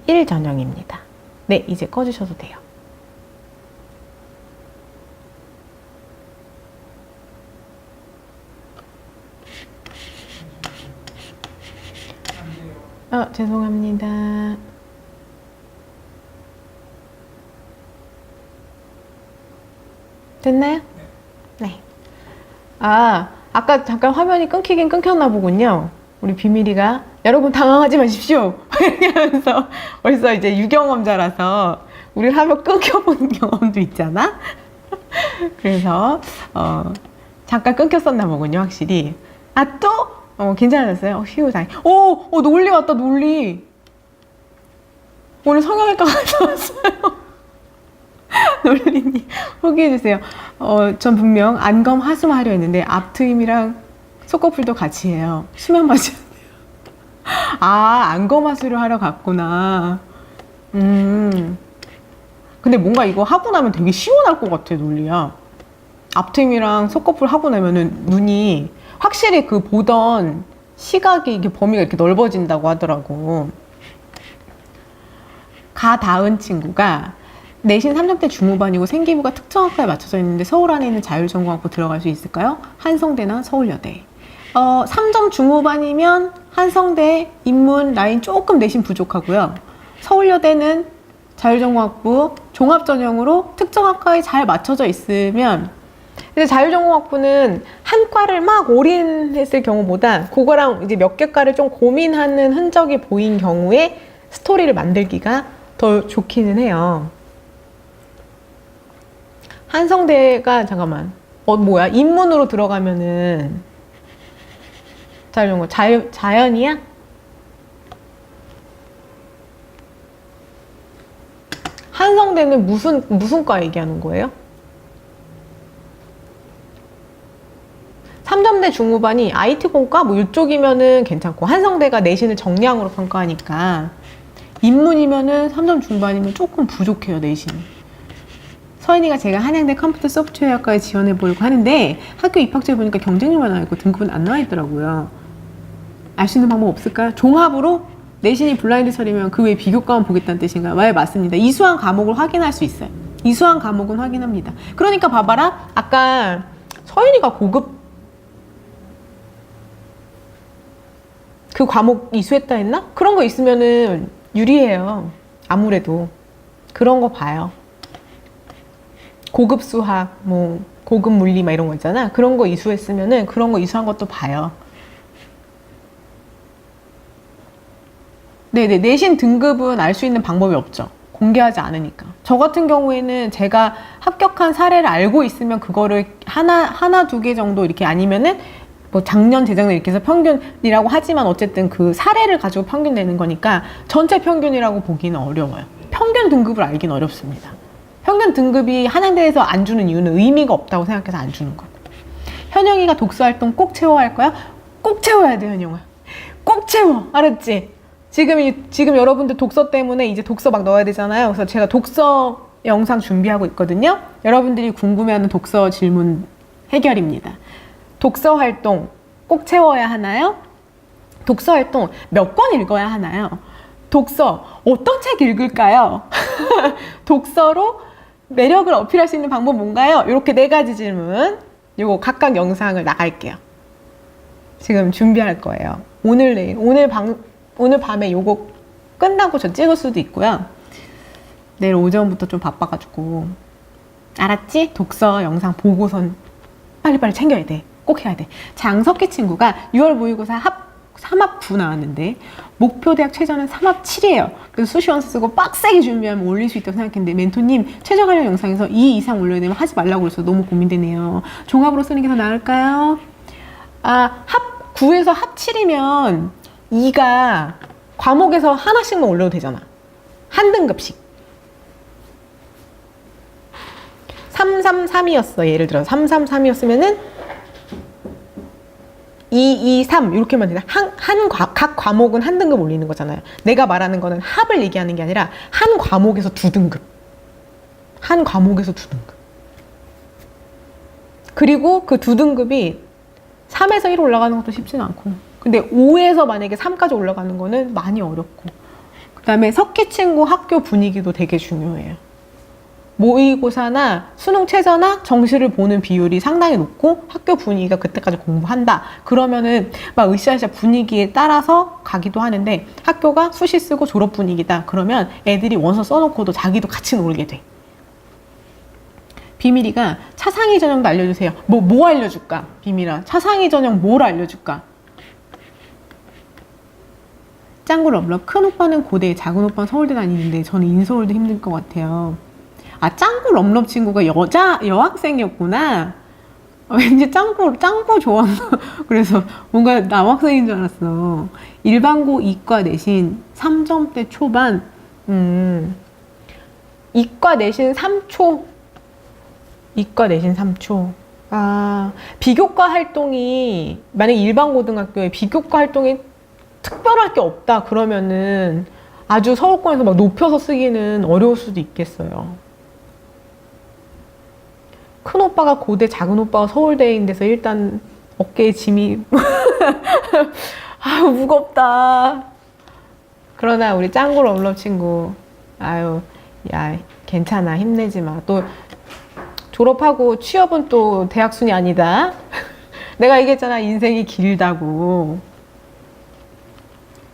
1 전형입니다. 네, 이제 꺼주셔도 돼요. 죄송합니다. 됐나요? 네. 아까 잠깐 화면이 끊기긴 끊겼나 보군요. 우리 비밀이가 여러분 당황하지 마십시오. 이러면서 벌써 이제 유경험자라서 우리 화면 끊겨본 경험도 있잖아. 그래서 잠깐 끊겼었나 보군요, 확실히. 또? 괜찮아졌어요? 휴, 다행. 논리 왔다, 논리. 오늘 성형외과 갔다 왔어요. 논리님, 후기해주세요. 전 분명 안검 하수마 하려 했는데, 앞트임이랑 속꺼풀도 같이 해요. 수면 맞아야 돼요. 안검 하수를 하러 갔구나. 근데 뭔가 이거 하고 나면 되게 시원할 것 같아, 논리야. 앞트임이랑 속꺼풀 하고 나면은 눈이 확실히 그 보던 시각이 이게 범위가 이렇게 넓어진다고 하더라고. 가다은 친구가 내신 3점대 중후반이고 생기부가 특정 학과에 맞춰져 있는데 서울 안에 있는 자율전공학부 들어갈 수 있을까요? 한성대나 서울여대. 3점 중후반이면 한성대 인문 라인 조금 내신 부족하고요. 서울여대는 자율전공학부 종합전형으로 특정 학과에 잘 맞춰져 있으면, 근데 자율전공학부는 한 과를 막 올인했을 경우보다 그거랑 이제 몇 개 과를 좀 고민하는 흔적이 보인 경우에 스토리를 만들기가 더 좋기는 해요. 한성대가 잠깐만 인문으로 들어가면은 자율용어. 자연이야? 한성대는 무슨 과 얘기하는 거예요? 3점대 중후반이 IT공과 뭐 이쪽이면은 괜찮고, 한성대가 내신을 정량으로 평가하니까 인문이면은 3점 중반이면 조금 부족해요, 내신이. 서인이가 제가 한양대 컴퓨터 소프트웨어과에 지원해 보려고 하는데 학교 입학처에 보니까 경쟁률만 나와 있고 등급은 안 나와 있더라고요. 알 수 있는 방법 없을까요? 종합으로 내신이 블라인드 처리면 그 외에 비교과만 보겠다는 뜻인가요? 네, 맞습니다. 이수한 과목을 확인할 수 있어요. 이수한 과목은 확인합니다. 그러니까 봐봐라. 아까 서인이가 고급 그 과목 이수했다 했나? 그런 거 있으면은 유리해요. 아무래도. 그런 거 봐요. 고급 수학, 뭐, 고급 물리 막 이런 거 있잖아. 그런 거 이수했으면은 그런 거 이수한 것도 봐요. 네네. 내신 등급은 알 수 있는 방법이 없죠. 공개하지 않으니까. 저 같은 경우에는 제가 합격한 사례를 알고 있으면 그거를 하나, 두 개 정도 이렇게 아니면은 뭐 작년, 재작년 이렇게 해서 평균이라고 하지만 어쨌든 그 사례를 가지고 평균 내는 거니까 전체 평균이라고 보기는 어려워요. 평균 등급을 알기는 어렵습니다. 평균 등급이 한양대에서 안 주는 이유는 의미가 없다고 생각해서 안 주는 거고. 현영이가 독서활동 꼭 채워야 할 거야? 꼭 채워야 돼, 현영아. 꼭 채워. 알았지? 지금 여러분들 독서 때문에 이제 독서 막 넣어야 되잖아요. 그래서 제가 독서 영상 준비하고 있거든요. 여러분들이 궁금해하는 독서 질문 해결입니다. 독서 활동 꼭 채워야 하나요? 독서 활동 몇 권 읽어야 하나요? 독서 어떤 책 읽을까요? 독서로 매력을 어필할 수 있는 방법 뭔가요? 이렇게 4가지 질문, 요거 각각 영상을 나갈게요. 지금 준비할 거예요. 오늘 내일, 오늘 밤에 요거 끝나고 저 찍을 수도 있고요. 내일 오전부터 좀 바빠가지고. 알았지? 독서 영상 보고선 빨리빨리 챙겨야 돼. 꼭 해야 돼. 장석희 친구가 6월 모의고사 3합 9 나왔는데 목표 대학 최저는 3합 7이에요. 그래서 수시원서 쓰고 빡세게 준비하면 올릴 수 있다고 생각했는데 멘토님 최저 관련 영상에서 2 이상 올려야 되면 하지 말라고 그래서 너무 고민되네요. 종합으로 쓰는 게 더 나을까요? 합 9에서 합 7이면 2가 과목에서 하나씩만 올려도 되잖아. 한 등급씩. 333이었어. 예를 들어 333이었으면은 2, 2, 3 이렇게만 되나? 각 과목은 한 등급 올리는 거잖아요. 내가 말하는 거는 합을 얘기하는 게 아니라 한 과목에서 2등급. 한 과목에서 2등급. 그리고 그 2등급이 3에서 1 올라가는 것도 쉽지는 않고. 근데 5에서 만약에 3까지 올라가는 거는 많이 어렵고. 그 다음에 석희 친구 학교 분위기도 되게 중요해요. 모의고사나 수능 최저나 정시를 보는 비율이 상당히 높고 학교 분위기가 그때까지 공부한다. 그러면은 막 으쌰으쌰 분위기에 따라서 가기도 하는데 학교가 수시 쓰고 졸업 분위기다. 그러면 애들이 원서 써놓고도 자기도 같이 놀게 돼. 비밀이가 차상위 전형도 알려주세요. 뭐 알려줄까? 비밀아. 차상위 전형 뭘 알려줄까? 짱구 럽럽. 큰 오빠는 고대, 작은 오빠는 서울대 다니는데 저는 인서울도 힘들 것 같아요. 짱구 럼럽 친구가 여학생이었구나. 왠지 짱구 좋아한다. 그래서 뭔가 남학생인 줄 알았어. 일반고 이과 내신 3점대 초반. 이과 내신 3초. 이과 내신 3초. 비교과 활동이, 만약에 일반고등학교에 비교과 활동이 특별할 게 없다 그러면은 아주 서울권에서 막 높여서 쓰기는 어려울 수도 있겠어요. 큰 오빠가 고대, 작은 오빠가 서울대인 데서 일단 어깨에 짐이 아유 무겁다. 그러나 우리 짱구 럼럽 친구, 아유 야 괜찮아, 힘내지 마. 또 졸업하고 취업은 또 대학 순이 아니다. 내가 얘기했잖아, 인생이 길다고.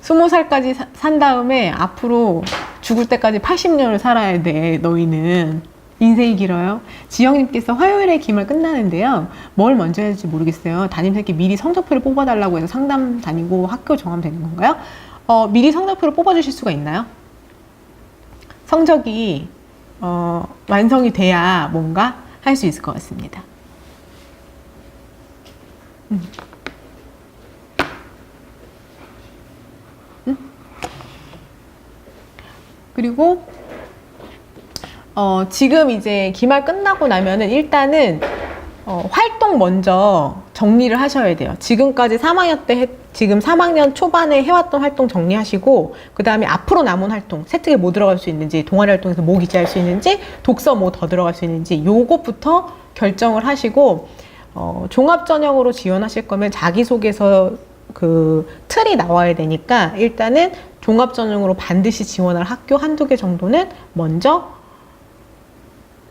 20살까지 산 다음에 앞으로 죽을 때까지 80년을 살아야 돼. 너희는 인생이 길어요. 지영님께서 화요일에 기말 끝나는데요. 뭘 먼저 해야 할지 모르겠어요. 담임쌤께 미리 성적표를 뽑아달라고 해서 상담 다니고 학교 정하면 되는 건가요? 미리 성적표를 뽑아주실 수가 있나요? 성적이 완성이 돼야 뭔가 할 수 있을 것 같습니다. 그리고 지금 이제 기말 끝나고 나면은 일단은 활동 먼저 정리를 하셔야 돼요. 지금까지 3학년 때 지금 3학년 초반에 해왔던 활동 정리하시고, 그 다음에 앞으로 남은 활동, 세특에 뭐 들어갈 수 있는지, 동아리 활동에서 뭐 기재할 수 있는지, 독서 뭐 더 들어갈 수 있는지, 요것부터 결정을 하시고, 종합전형으로 지원하실 거면 자기소개서 그 틀이 나와야 되니까 일단은 종합전형으로 반드시 지원할 학교 한두 개 정도는 먼저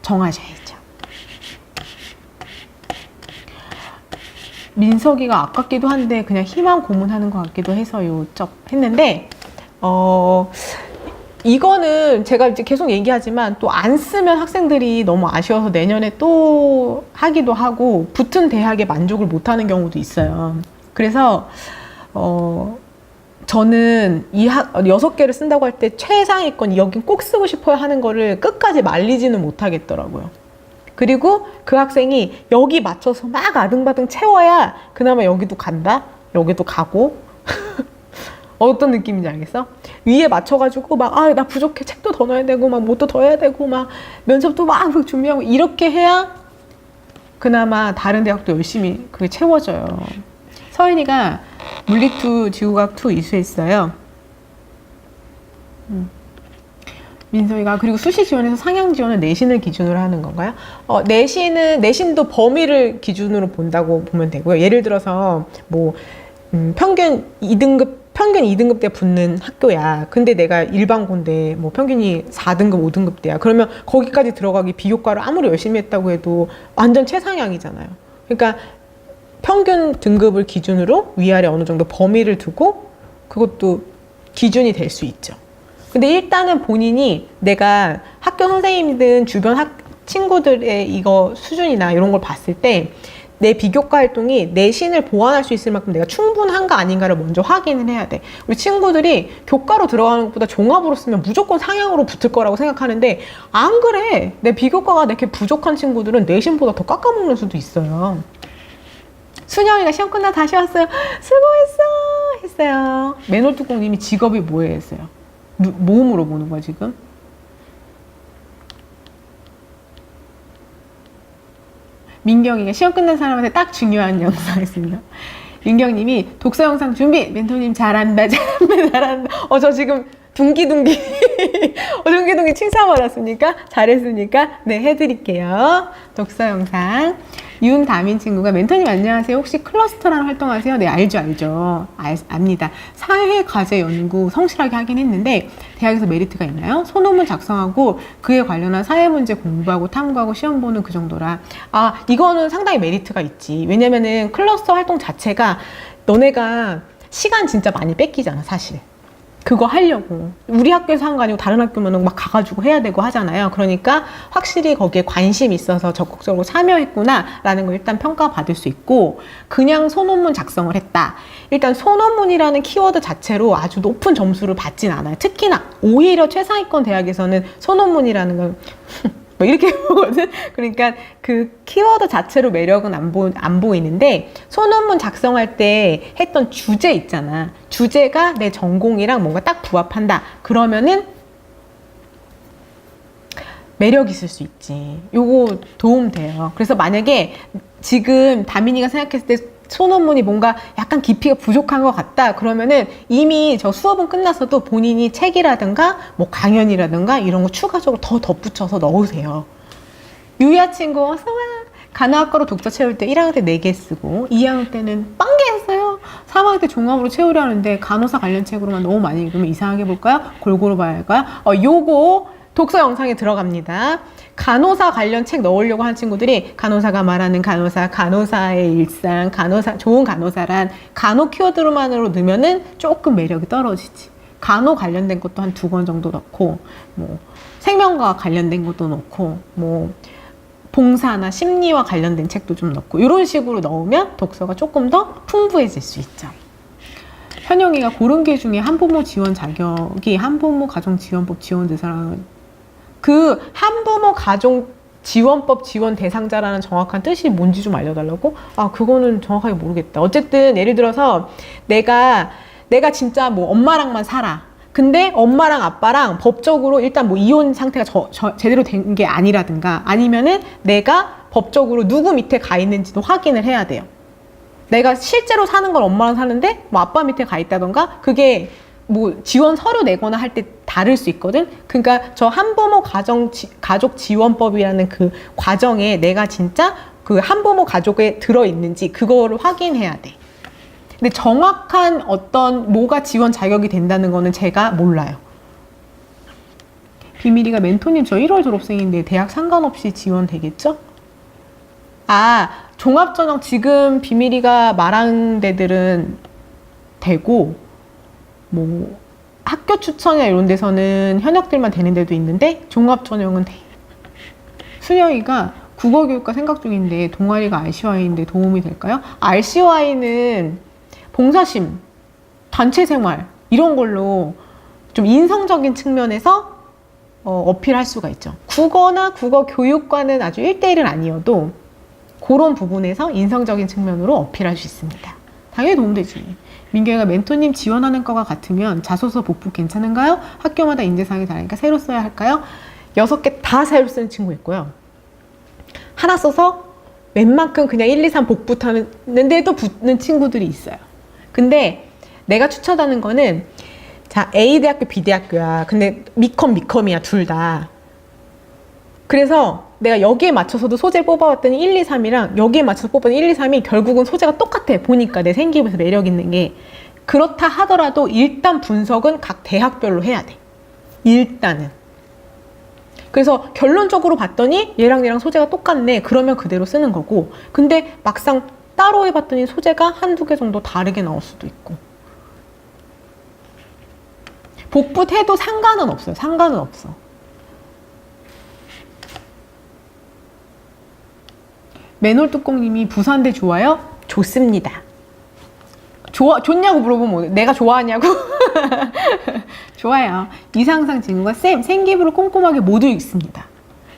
정하셔야죠. 민석이가 아깝기도 한데 그냥 희망 고문하는 것 같기도 해서 요쪽 했는데, 이거는 제가 이제 계속 얘기하지만 또 안 쓰면 학생들이 너무 아쉬워서 내년에 또 하기도 하고 붙은 대학에 만족을 못하는 경우도 있어요. 그래서 저는 이 6개를 쓴다고 할 때 최상위권 여긴 꼭 쓰고 싶어요 하는 거를 끝까지 말리지는 못하겠더라고요. 그리고 그 학생이 여기 맞춰서 막 아등바등 채워야 그나마 여기도 간다? 여기도 가고. 어떤 느낌인지 알겠어? 위에 맞춰가지고 막, 나 부족해. 책도 더 넣어야 되고, 막 뭣도 더 해야 되고, 막 면접도 막 준비하고, 이렇게 해야 그나마 다른 대학도 열심히 그게 채워져요. 서인이가 물리2, 지구과학2 이수했어요. 민서이가 그리고 수시 지원에서 상향 지원은 내신을 기준으로 하는 건가요? 내신도 범위를 기준으로 본다고 보면 되고요. 예를 들어서 뭐 평균 2등급 대 붙는 학교야. 근데 내가 일반고인데 뭐 평균이 4등급, 5등급 대야. 그러면 거기까지 들어가기 비교과를 아무리 열심히 했다고 해도 완전 최상향이잖아요. 그러니까 평균 등급을 기준으로 위아래 어느 정도 범위를 두고 그것도 기준이 될 수 있죠. 근데 일단은 본인이 내가 학교 선생님이든 주변 친구들의 이거 수준이나 이런 걸 봤을 때 내 비교과 활동이 내신을 보완할 수 있을 만큼 내가 충분한가 아닌가를 먼저 확인을 해야 돼. 우리 친구들이 교과로 들어가는 것보다 종합으로 쓰면 무조건 상향으로 붙을 거라고 생각하는데 안 그래. 내 비교과가 내게 부족한 친구들은 내신보다 더 깎아먹는 수도 있어요. 순영이가 시험 끝나 다시 왔어요. 수고했어 했어요. 매놀뚜껑님이 직업이 뭐예요 했어요. 뭐 물어보는 거야 지금? 민경이가 시험 끝난 사람한테 딱 중요한 영상 했습니다. 민경님이 독서 영상 준비! 멘토님 잘한다 잘한다. 저 지금 둥기둥기 둥기둥기 칭찬받았습니까? 잘했습니까? 네, 해드릴게요. 독서 영상. 윤다민 친구가 멘토님 안녕하세요. 혹시 클러스터라는 활동하세요? 네, 알죠. 압니다. 사회과제 연구 성실하게 하긴 했는데 대학에서 메리트가 있나요? 소논문 작성하고 그에 관련한 사회문제 공부하고 탐구하고 시험 보는 그 정도라. 이거는 상당히 메리트가 있지. 왜냐면은 클러스터 활동 자체가 너네가 시간 진짜 많이 뺏기잖아, 사실. 그거 하려고. 우리 학교에서 한 거 아니고 다른 학교면 막 가가지고 해야 되고 하잖아요. 그러니까 확실히 거기에 관심이 있어서 적극적으로 참여했구나 라는 걸 일단 평가받을 수 있고, 그냥 소논문 작성을 했다. 일단 소논문이라는 키워드 자체로 아주 높은 점수를 받진 않아요. 특히나 오히려 최상위권 대학에서는 소논문이라는 건 뭐 이렇게 보거든. 그러니까 그 키워드 자체로 매력은 안 보이는데 소논문 작성할 때 했던 주제 있잖아. 주제가 내 전공이랑 뭔가 딱 부합한다. 그러면은 매력 있을 수 있지. 요거 도움 돼요. 그래서 만약에 지금 다민이가 생각했을 때 소논문이 뭔가 약간 깊이가 부족한 것 같다. 그러면은 이미 저 수업은 끝났어도 본인이 책이라든가 뭐 강연이라든가 이런 거 추가적으로 더 덧붙여서 넣으세요. 유야 친구 어서와. 간호학과로 독서 채울 때 1학년 때 4개 쓰고 2학년 때는 빵 개 했어요. 3학년 때 종합으로 채우려 하는데 간호사 관련 책으로만 너무 많이 읽으면 이상하게 볼까요? 골고루 봐야 할까요? 요거 독서 영상에 들어갑니다. 간호사 관련 책 넣으려고 하는 친구들이 간호사가 말하는 간호사, 간호사의 일상, 좋은 간호사란 간호 키워드로만으로 넣으면은 조금 매력이 떨어지지. 간호 관련된 것도 한 2권 정도 넣고, 뭐 생명과학 관련된 것도 넣고, 뭐 봉사나 심리와 관련된 책도 좀 넣고, 이런 식으로 넣으면 독서가 조금 더 풍부해질 수 있죠. 현영이가 고른 게 중에 한부모 지원 자격이 한부모 가정지원법 지원 대상은 그 한부모 가정 지원법 지원 대상자라는 정확한 뜻이 뭔지 좀 알려달라고? 그거는 정확하게 모르겠다. 어쨌든 예를 들어서 내가 진짜 뭐 엄마랑만 살아.
근데 엄마랑 아빠랑 법적으로 일단 뭐 이혼 상태가 제대로 된 게 아니라든가 아니면은 내가 법적으로 누구 밑에 가 있는지도 확인을 해야 돼요. 내가 실제로 사는 건 엄마랑 사는데 뭐 아빠 밑에 가 있다던가 그게 뭐 지원 서류 내거나 할 때 다를 수 있거든. 그러니까 저 한부모 가족 지원법이라는 그 과정에 내가 진짜 그 한부모 가족에 들어 있는지 그거를 확인해야 돼. 근데 정확한 어떤 뭐가 지원 자격이 된다는 거는 제가 몰라요. 비밀이가 멘토님 저 1월 졸업생인데 대학 상관없이 지원 되겠죠? 아, 종합전형 지금 비밀이가 말한 데들은 되고 뭐 학교 추천이나 이런 데서는 현역들만 되는 데도 있는데 종합전형은 돼. 수영이가 국어교육과 생각 중인데 동아리가 RCY인데 도움이 될까요? RCY는 봉사심, 단체생활 이런 걸로 좀 인성적인 측면에서 어필할 수가 있죠. 국어나 국어교육과는 아주 1대1은 아니어도 그런 부분에서 인성적인 측면으로 어필할 수 있습니다. 당연히 도움되지. 민경이가 멘토님 지원하는 거가 같으면 자소서 복붙 괜찮은가요? 학교마다 인재상이 다르니까 새로 써야 할까요? 6개 다 새로 쓰는 친구 있고요. 하나 써서 웬만큼 그냥 1, 2, 3 복붙하는데도 붙는 친구들이 있어요. 근데 내가 추천하는 거는 자 A대학교 B대학교야. 근데 미컴이야 둘 다. 그래서 내가 여기에 맞춰서도 소재를 뽑아왔더니 1, 2, 3이랑 여기에 맞춰서 뽑았더니 1, 2, 3이 결국은 소재가 똑같아. 보니까 내 생기부에서 매력 있는 게. 그렇다 하더라도 일단 분석은 각 대학별로 해야 돼. 일단은. 그래서 결론적으로 봤더니 얘랑 소재가 똑같네. 그러면 그대로 쓰는 거고. 근데 막상 따로 해봤더니 소재가 한두 개 정도 다르게 나올 수도 있고. 복붙해도 상관은 없어요. 상관은 없어. 맨홀뚜껑님이 부산대 좋아요? 좋습니다. 좋냐고 물어보면 내가 좋아하냐고? 좋아요. 이상상 친구가 쌤 생기부를 꼼꼼하게 모두 읽습니다.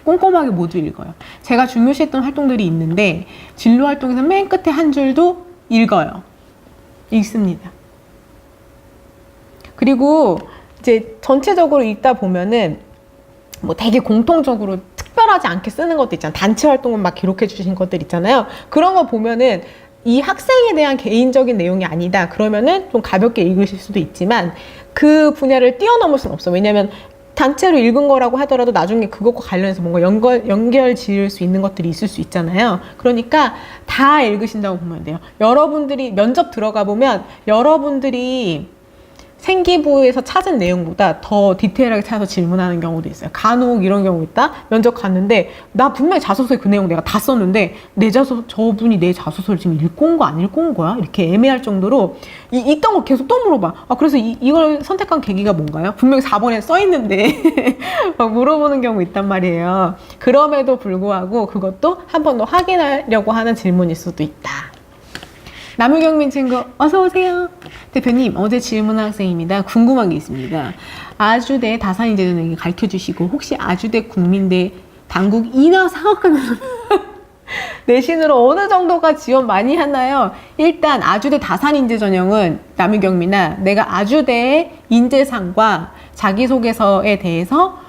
꼼꼼하게 모두 읽어요. 제가 중요시했던 활동들이 있는데 진로 활동에서 맨 끝에 한 줄도 읽어요. 읽습니다. 그리고 이제 전체적으로 읽다 보면은 뭐 되게 공통적으로 특별하지 않게 쓰는 것도 있잖아요. 단체 활동은 막 기록해 주신 것들 있잖아요. 그런 거 보면은 이 학생에 대한 개인적인 내용이 아니다. 그러면은 좀 가볍게 읽으실 수도 있지만 그 분야를 뛰어넘을 수는 없어. 왜냐면 단체로 읽은 거라고 하더라도 나중에 그것과 관련해서 뭔가 연결 지을 수 있는 것들이 있을 수 있잖아요. 그러니까 다 읽으신다고 보면 돼요. 여러분들이 면접 들어가 보면 여러분들이 생기부에서 찾은 내용보다 더 디테일하게 찾아서 질문하는 경우도 있어요. 간혹 이런 경우 있다. 면접 갔는데 나 분명히 자소서에 그 내용 내가 다 썼는데 저분이 내 자소서를 지금 읽고 온 거 안 읽고 온 거야? 이렇게 애매할 정도로 있던 걸 계속 또 물어봐. 아 그래서 이걸 선택한 계기가 뭔가요? 분명히 4번에 써 있는데 막 물어보는 경우 있단 말이에요. 그럼에도 불구하고 그것도 한 번 더 확인하려고 하는 질문일 수도 있다. 남우경민 친구 어서 오세요. 대표님 어제 질문한 학생입니다. 궁금한 게 있습니다. 아주대 다산인재전형에 가르쳐주시고 혹시 아주대 국민대 당국 인하 상학하는 내신으로 어느 정도가 지원 많이 하나요? 일단 아주대 다산인재전형은 남우경민아 내가 아주대 인재상과 자기소개서에 대해서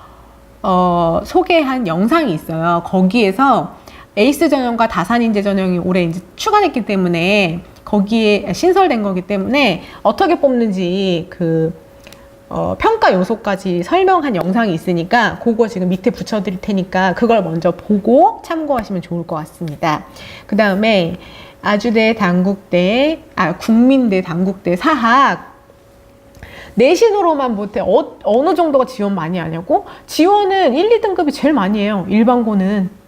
소개한 영상이 있어요. 거기에서 에이스 전형과 다산인재 전형이 올해 이제 추가됐기 때문에 거기에 신설된 거기 때문에 어떻게 뽑는지 평가 요소까지 설명한 영상이 있으니까 그거 지금 밑에 붙여드릴 테니까 그걸 먼저 보고 참고하시면 좋을 것 같습니다. 그 다음에 아주대 당국대, 국민대 당국대 사학 내신으로만 못해 어느 정도가 지원 많이 하냐고? 지원은 1, 2등급이 제일 많이 해요. 일반고는.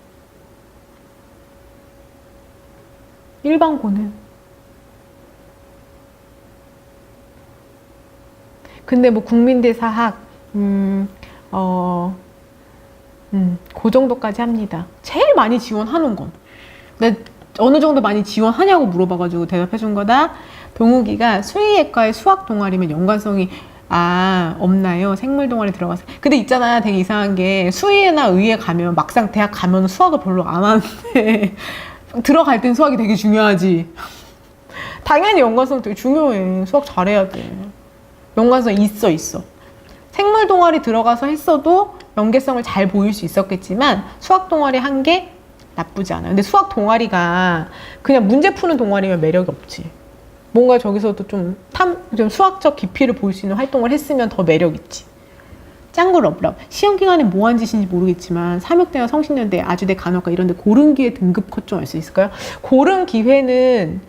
근데 뭐 국민대 사학 그 정도까지 합니다. 제일 많이 지원하는 건. 근데 어느 정도 많이 지원하냐고 물어봐가지고 대답해 준 거다. 동욱이가 수의예과의 수학 동아리면 연관성이 없나요? 생물 동아리 들어가서. 근데 있잖아 되게 이상한 게 수의나 의예 가면 막상 대학 가면 수학을 별로 안 하는데 들어갈 땐 수학이 되게 중요하지. 당연히 연관성 되게 중요해. 수학 잘해야 돼. 연관성 있어. 생물 동아리 들어가서 했어도 연계성을 잘 보일 수 있었겠지만 수학 동아리 한 게 나쁘지 않아요. 근데 수학 동아리가 그냥 문제 푸는 동아리면 매력이 없지. 뭔가 저기서도 좀 수학적 깊이를 볼 수 있는 활동을 했으면 더 매력 있지. 짱구 러브러브. 시험 기간에 뭐 한 짓인지 모르겠지만 삼육대나 성신여대, 아주대, 간호과 이런 데 고른 기회 등급 컷 좀 알 수 있을까요? 고른 기회는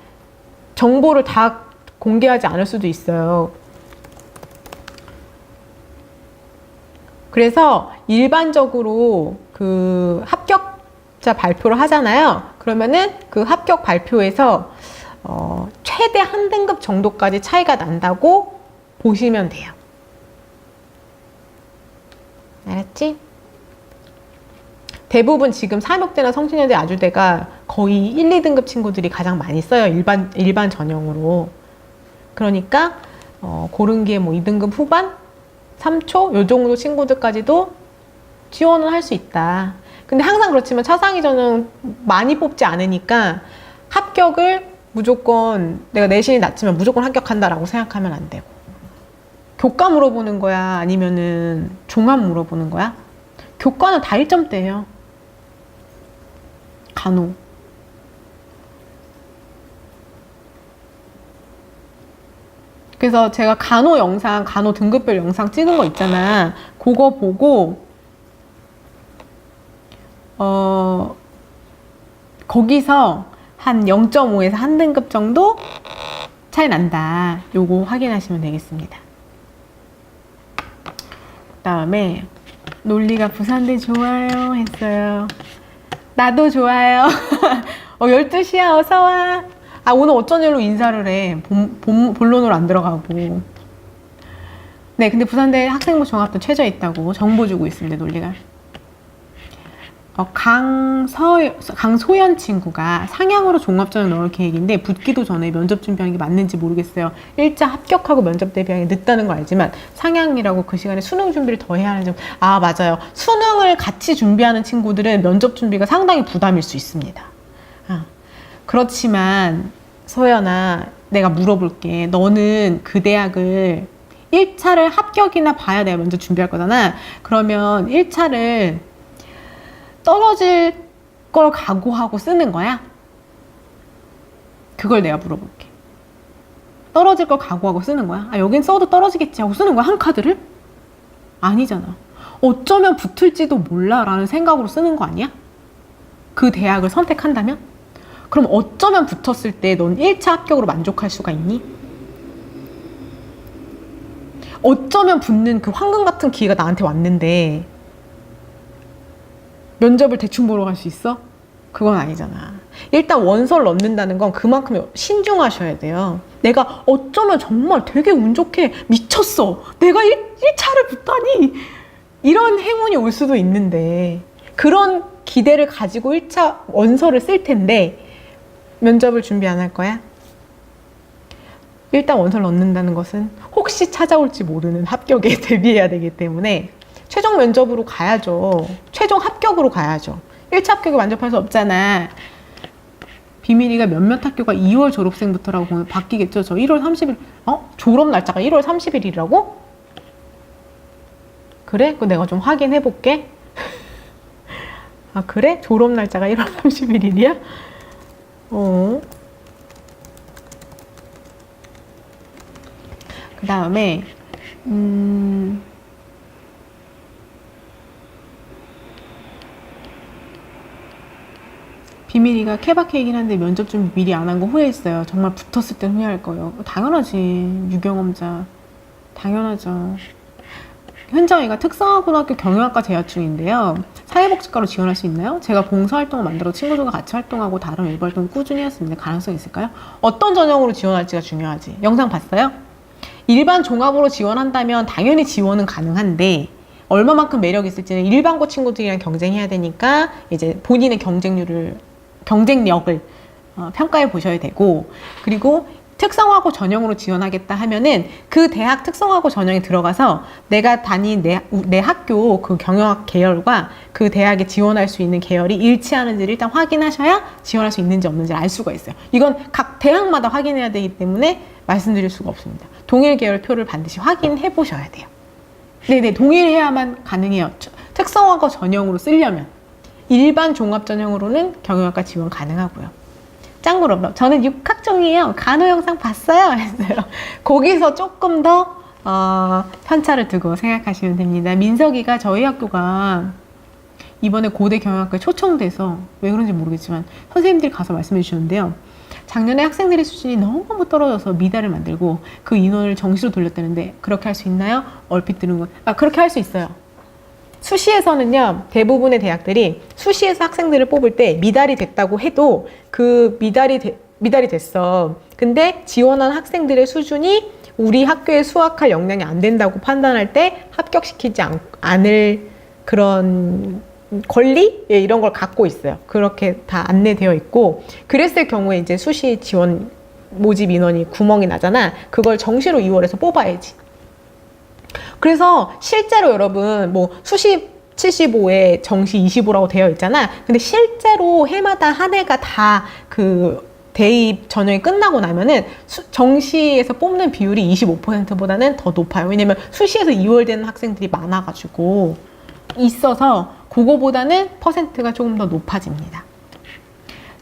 정보를 다 공개하지 않을 수도 있어요. 그래서 일반적으로 그 합격자 발표를 하잖아요. 그러면은 그 합격 발표에서 최대 한 등급 정도까지 차이가 난다고 보시면 돼요. 알았지? 대부분 지금 삼육대나 성신여대, 아주대가 거의 1, 2등급 친구들이 가장 많이 써요. 일반 전형으로. 그러니까 고른 기회 뭐 2등급 후반? 3초? 요 정도 친구들까지도 지원을 할 수 있다. 근데 항상 그렇지만 차상위 전형 많이 뽑지 않으니까 합격을 무조건 내가 내신이 낮지만 무조건 합격한다라고 생각하면 안 되고, 교과 물어보는 거야 아니면은 종합 물어보는 거야? 교과는 다 1점대예요. 간호. 그래서 제가 간호 영상, 간호 등급별 영상 찍은 거 있잖아. 그거 보고 거기서 한 0.5에서 한 등급 정도 차이 난다. 요거 확인하시면 되겠습니다. 그다음에 논리가 부산대 좋아요 했어요. 나도 좋아요. 12시야 어서와. 아, 오늘 어쩐 일로 인사를 해. 본론으로 안 들어가고. 네, 근데 부산대 학생부 종합도 최저에 있다고 정보 주고 있습니다, 논리가. 강소연 친구가 상향으로 종합전형 넣을 계획인데 붙기도 전에 면접 준비하는 게 맞는지 모르겠어요. 1차 합격하고 면접 대비하기 늦다는 거 알지만 상향이라고 그 시간에 수능 준비를 더 해야 하는 점. 아, 맞아요. 수능을 같이 준비하는 친구들은 면접 준비가 상당히 부담일 수 있습니다. 그렇지만 소연아, 내가 물어볼게. 너는 그 대학을 1차를 합격이나 봐야 내가 면접 준비할 거잖아. 그러면 1차를 떨어질 걸 각오하고 쓰는 거야? 그걸 내가 물어볼게. 떨어질 걸 각오하고 쓰는 거야? 아, 여긴 써도 떨어지겠지 하고 쓰는 거야? 한 카드를? 아니잖아. 어쩌면 붙을지도 몰라 라는 생각으로 쓰는 거 아니야? 그 대학을 선택한다면? 그럼 어쩌면 붙었을 때 넌 1차 합격으로 만족할 수가 있니? 어쩌면 붙는 그 황금 같은 기회가 나한테 왔는데 면접을 대충 보러 갈 수 있어? 그건 아니잖아. 일단 원서를 넣는다는 건 그만큼 신중하셔야 돼요. 내가 어쩌면 정말 되게 운 좋게 미쳤어. 내가 1차를 붙다니. 이런 행운이 올 수도 있는데 그런 기대를 가지고 1차 원서를 쓸 텐데 면접을 준비 안 할 거야? 일단 원서를 넣는다는 것은 혹시 찾아올지 모르는 합격에 대비해야 되기 때문에 최종 면접으로 가야죠. 최종 합격으로 가야죠. 1차 합격에 만족할 수 없잖아. 비밀이가 몇몇 학교가 2월 졸업생부터라고 보면 바뀌겠죠. 저 1월 30일, 졸업 날짜가 1월 30일이라고? 그래? 그거 내가 좀 확인해 볼게. 아, 그래? 졸업 날짜가 1월 31일이야? 그 다음에, 비밀이가 케바케이긴 한데 면접 준비 미리 안 한 거 후회했어요. 정말 붙었을 땐 후회할 거예요. 당연하지. 유경험자. 당연하죠. 현정이가 특성화고등학교 경영학과 재학 중인데요. 사회복지과로 지원할 수 있나요? 제가 봉사활동을 만들어 친구들과 같이 활동하고 다른 외부 활동을 꾸준히 했습니다. 가능성이 있을까요? 어떤 전형으로 지원할지가 중요하지. 영상 봤어요? 일반 종합으로 지원한다면 당연히 지원은 가능한데 얼마만큼 매력이 있을지는 일반고 친구들이랑 경쟁해야 되니까 이제 본인의 경쟁력을 평가해 보셔야 되고, 그리고 특성화고 전형으로 지원하겠다 하면은 그 대학 특성화고 전형에 들어가서 내가 다닌 내 학교 그 경영학 계열과 그 대학에 지원할 수 있는 계열이 일치하는지를 일단 확인하셔야 지원할 수 있는지 없는지를 알 수가 있어요. 이건 각 대학마다 확인해야 되기 때문에 말씀드릴 수가 없습니다. 동일 계열 표를 반드시 확인해 보셔야 돼요. 네네, 동일해야만 가능해요. 특성화고 전형으로 쓰려면. 일반 종합 전형으로는 경영학과 지원 가능하고요. 짱구럼, 저는 육학종이에요. 간호 영상 봤어요. 했어요. 거기서 조금 더 편차를 두고 생각하시면 됩니다. 민석이가 저희 학교가 이번에 고대 경영학과에 초청돼서 왜 그런지 모르겠지만 선생님들이 가서 말씀해 주셨는데요. 작년에 학생들의 수준이 너무 떨어져서 미달을 만들고 그 인원을 정시로 돌렸다는데 그렇게 할 수 있나요? 얼핏 들은 건 그렇게 할 수 있어요. 수시에서는요, 대부분의 대학들이 수시에서 학생들을 뽑을 때 미달이 됐다고 해도 그 미달이 됐어. 근데 지원한 학생들의 수준이 우리 학교에 수학할 역량이 안 된다고 판단할 때 합격시키지 않을 그런 권리? 예, 이런 걸 갖고 있어요. 그렇게 다 안내되어 있고, 그랬을 경우에 이제 수시 지원 모집 인원이 구멍이 나잖아. 그걸 정시로 2월에서 뽑아야지. 그래서 실제로 여러분 뭐 수시 75에 정시 25라고 되어 있잖아. 근데 실제로 해마다 한 해가 다 그 대입 전형이 끝나고 나면은 정시에서 뽑는 비율이 25%보다는 더 높아요. 왜냐면 수시에서 2월 되는 학생들이 많아가지고 있어서 그거보다는 퍼센트가 조금 더 높아집니다.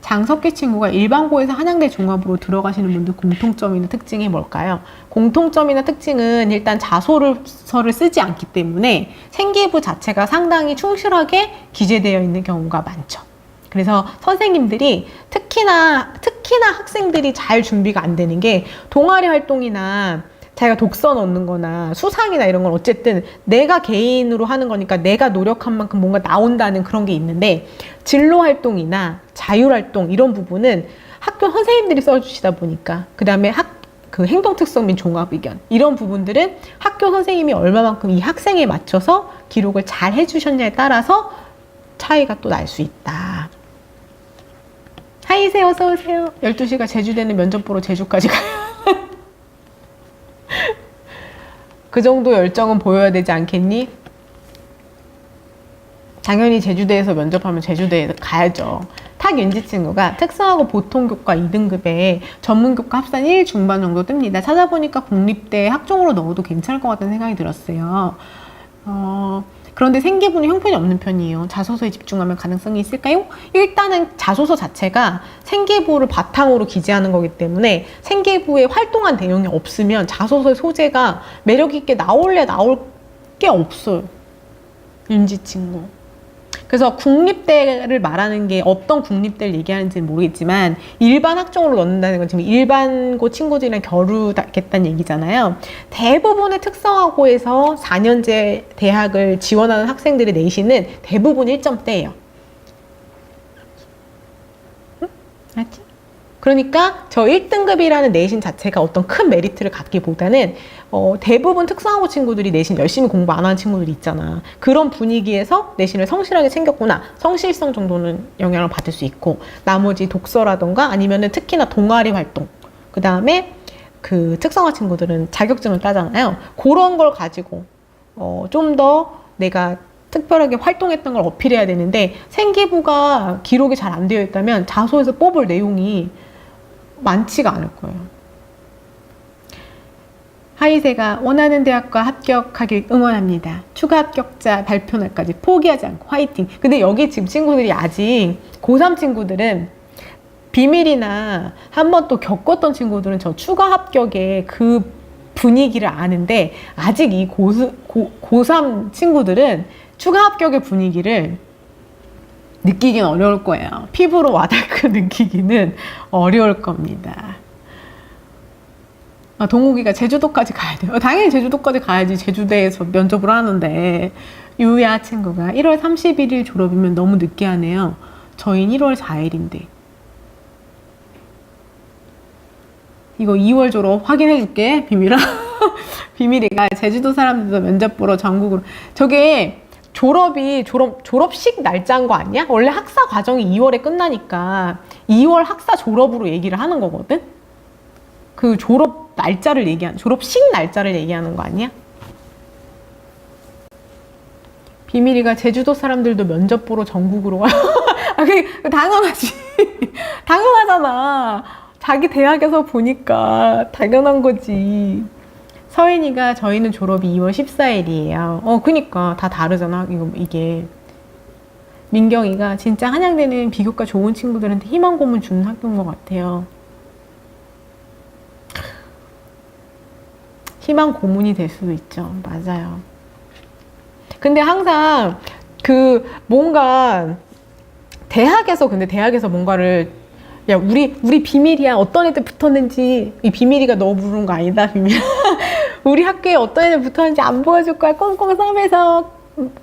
장석기 친구가 일반고에서 한양대 종합으로 들어가시는 분들 공통점이나 특징이 뭘까요? 공통점이나 특징은 일단 자소서를 쓰지 않기 때문에 생기부 자체가 상당히 충실하게 기재되어 있는 경우가 많죠. 그래서 선생님들이 특히나 학생들이 잘 준비가 안 되는 게 동아리 활동이나 자기가 독서 넣는 거나 수상이나 이런 건 어쨌든 내가 개인으로 하는 거니까 내가 노력한 만큼 뭔가 나온다는 그런 게 있는데, 진로 활동이나 자율 활동 이런 부분은 학교 선생님들이 써주시다 보니까, 그 다음에 그 행동 특성 및 종합 의견 이런 부분들은 학교 선생님이 얼마만큼 이 학생에 맞춰서 기록을 잘 해주셨냐에 따라서 차이가 또 날 수 있다. 하이세요, 어서 오세요. 12시가 제주대는 면접 보러 제주까지 가요. 그 정도 열정은 보여야 되지 않겠니? 당연히 제주대에서 면접하면 제주대에 가야죠. 탁윤지 친구가 특성하고 보통교과 2등급에 전문교과 합산 1 중반 정도 뜹니다. 찾아보니까 국립대 학종으로 넣어도 괜찮을 것 같다는 생각이 들었어요. 그런데 생기부는 형편이 없는 편이에요. 자소서에 집중하면 가능성이 있을까요? 일단은 자소서 자체가 생기부를 바탕으로 기재하는 거기 때문에 생기부에 활동한 내용이 없으면 자소서의 소재가 매력 있게 나올 게 없어요. 윤지 친구. 그래서 국립대를 말하는 게 어떤 국립대를 얘기하는지는 모르겠지만 일반 학종으로 넣는다는 건 지금 일반고 친구들이랑 겨루겠다는 얘기잖아요. 대부분의 특성화고에서 4년제 대학을 지원하는 학생들의 내신은 대부분 1점대예요. 응? 알지? 그러니까 저 1등급이라는 내신 자체가 어떤 큰 메리트를 갖기보다는 대부분 특성화고 친구들이 내신 열심히 공부 안 하는 친구들이 있잖아. 그런 분위기에서 내신을 성실하게 챙겼구나. 성실성 정도는 영향을 받을 수 있고, 나머지 독서라던가 아니면은 특히나 동아리 활동, 그 다음에 그 특성화 친구들은 자격증을 따잖아요. 그런 걸 가지고 좀 더 내가 특별하게 활동했던 걸 어필해야 되는데, 생기부가 기록이 잘 안 되어 있다면 자소에서 뽑을 내용이 많지가 않을 거예요. 하이세가 원하는 대학과 합격하길 응원합니다. 추가 합격자 발표 날까지 포기하지 않고 화이팅. 근데 여기 지금 친구들이 아직 고3 친구들은 비밀이나 한번 또 겪었던 친구들은 저 추가 합격의 그 분위기를 아는데, 아직 이 고3 친구들은 추가 합격의 분위기를 느끼긴 어려울 거예요. 피부로 와닿게 느끼기는 어려울 겁니다. 동욱이가 제주도까지 가야 돼요. 당연히 제주도까지 가야지. 제주대에서 면접을 하는데. 유야 친구가 1월 31일 졸업이면 너무 늦게 하네요. 저희는 1월 4일인데. 이거 2월 졸업 확인해 줄게. 비밀아. 비밀이가 제주도 사람들도 면접 보러 전국으로. 저게 졸업식 날짜인 거 아니야? 원래 학사 과정이 2월에 끝나니까 2월 학사 졸업으로 얘기를 하는 거거든? 그 졸업식 날짜를 얘기하는 거 아니야? 비밀이가 제주도 사람들도 면접 보러 전국으로 가요. 당연하지. 당연하잖아. 자기 대학에서 보니까 당연한 거지. 서인이가 저희는 졸업이 2월 14일이에요. 그니까 다 다르잖아. 이게. 민경이가 진짜 한양대는 비교과 좋은 친구들한테 희망 고문 주는 학교인 것 같아요. 희망 고문이 될 수도 있죠. 맞아요. 근데 항상 뭔가 근데 대학에서 뭔가를 야 우리 비밀이야. 어떤 애들 붙었는지 이 비밀이가 너 부르는 거 아니다. 비밀. 우리 학교에 어떤 애들 붙었는지 안 보여줄 거야. 꽁꽁 싸매서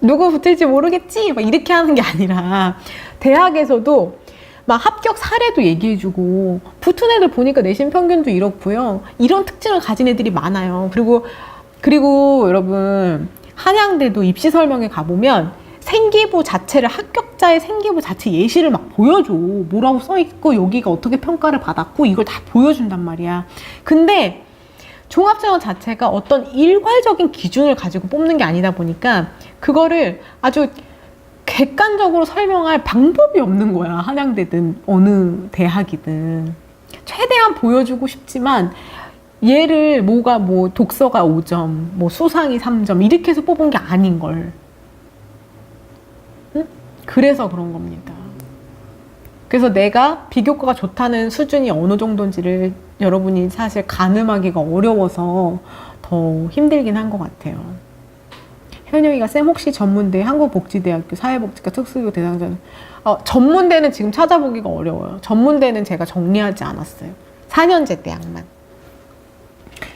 누구 붙을지 모르겠지. 막 이렇게 하는 게 아니라 대학에서도 막 합격 사례도 얘기해주고 붙은 애들 보니까 내신 평균도 이렇고요. 이런 특징을 가진 애들이 많아요. 그리고 여러분 한양대도 입시 설명회 가보면 생기부 자체를 합격자의 생기부 자체 예시를 막 보여줘. 뭐라고 써있고 여기가 어떻게 평가를 받았고 이걸 다 보여준단 말이야. 근데 종합전형 자체가 어떤 일괄적인 기준을 가지고 뽑는 게 아니다 보니까 그거를 아주 객관적으로 설명할 방법이 없는 거야. 한양대든 어느 대학이든. 최대한 보여주고 싶지만 얘를 독서가 5점, 수상이 3점 이렇게 해서 뽑은 게 아닌걸. 응? 그래서 그런 겁니다. 그래서 내가 비교과가 좋다는 수준이 어느 정도인지를 여러분이 사실 가늠하기가 어려워서 더 힘들긴 한 것 같아요. 현영이가 쌤 혹시 전문대 한국복지대학교 사회복지과 특수교육 대상자 전문대는 지금 찾아보기가 어려워요. 전문대는 제가 정리하지 않았어요. 4년제 대학만.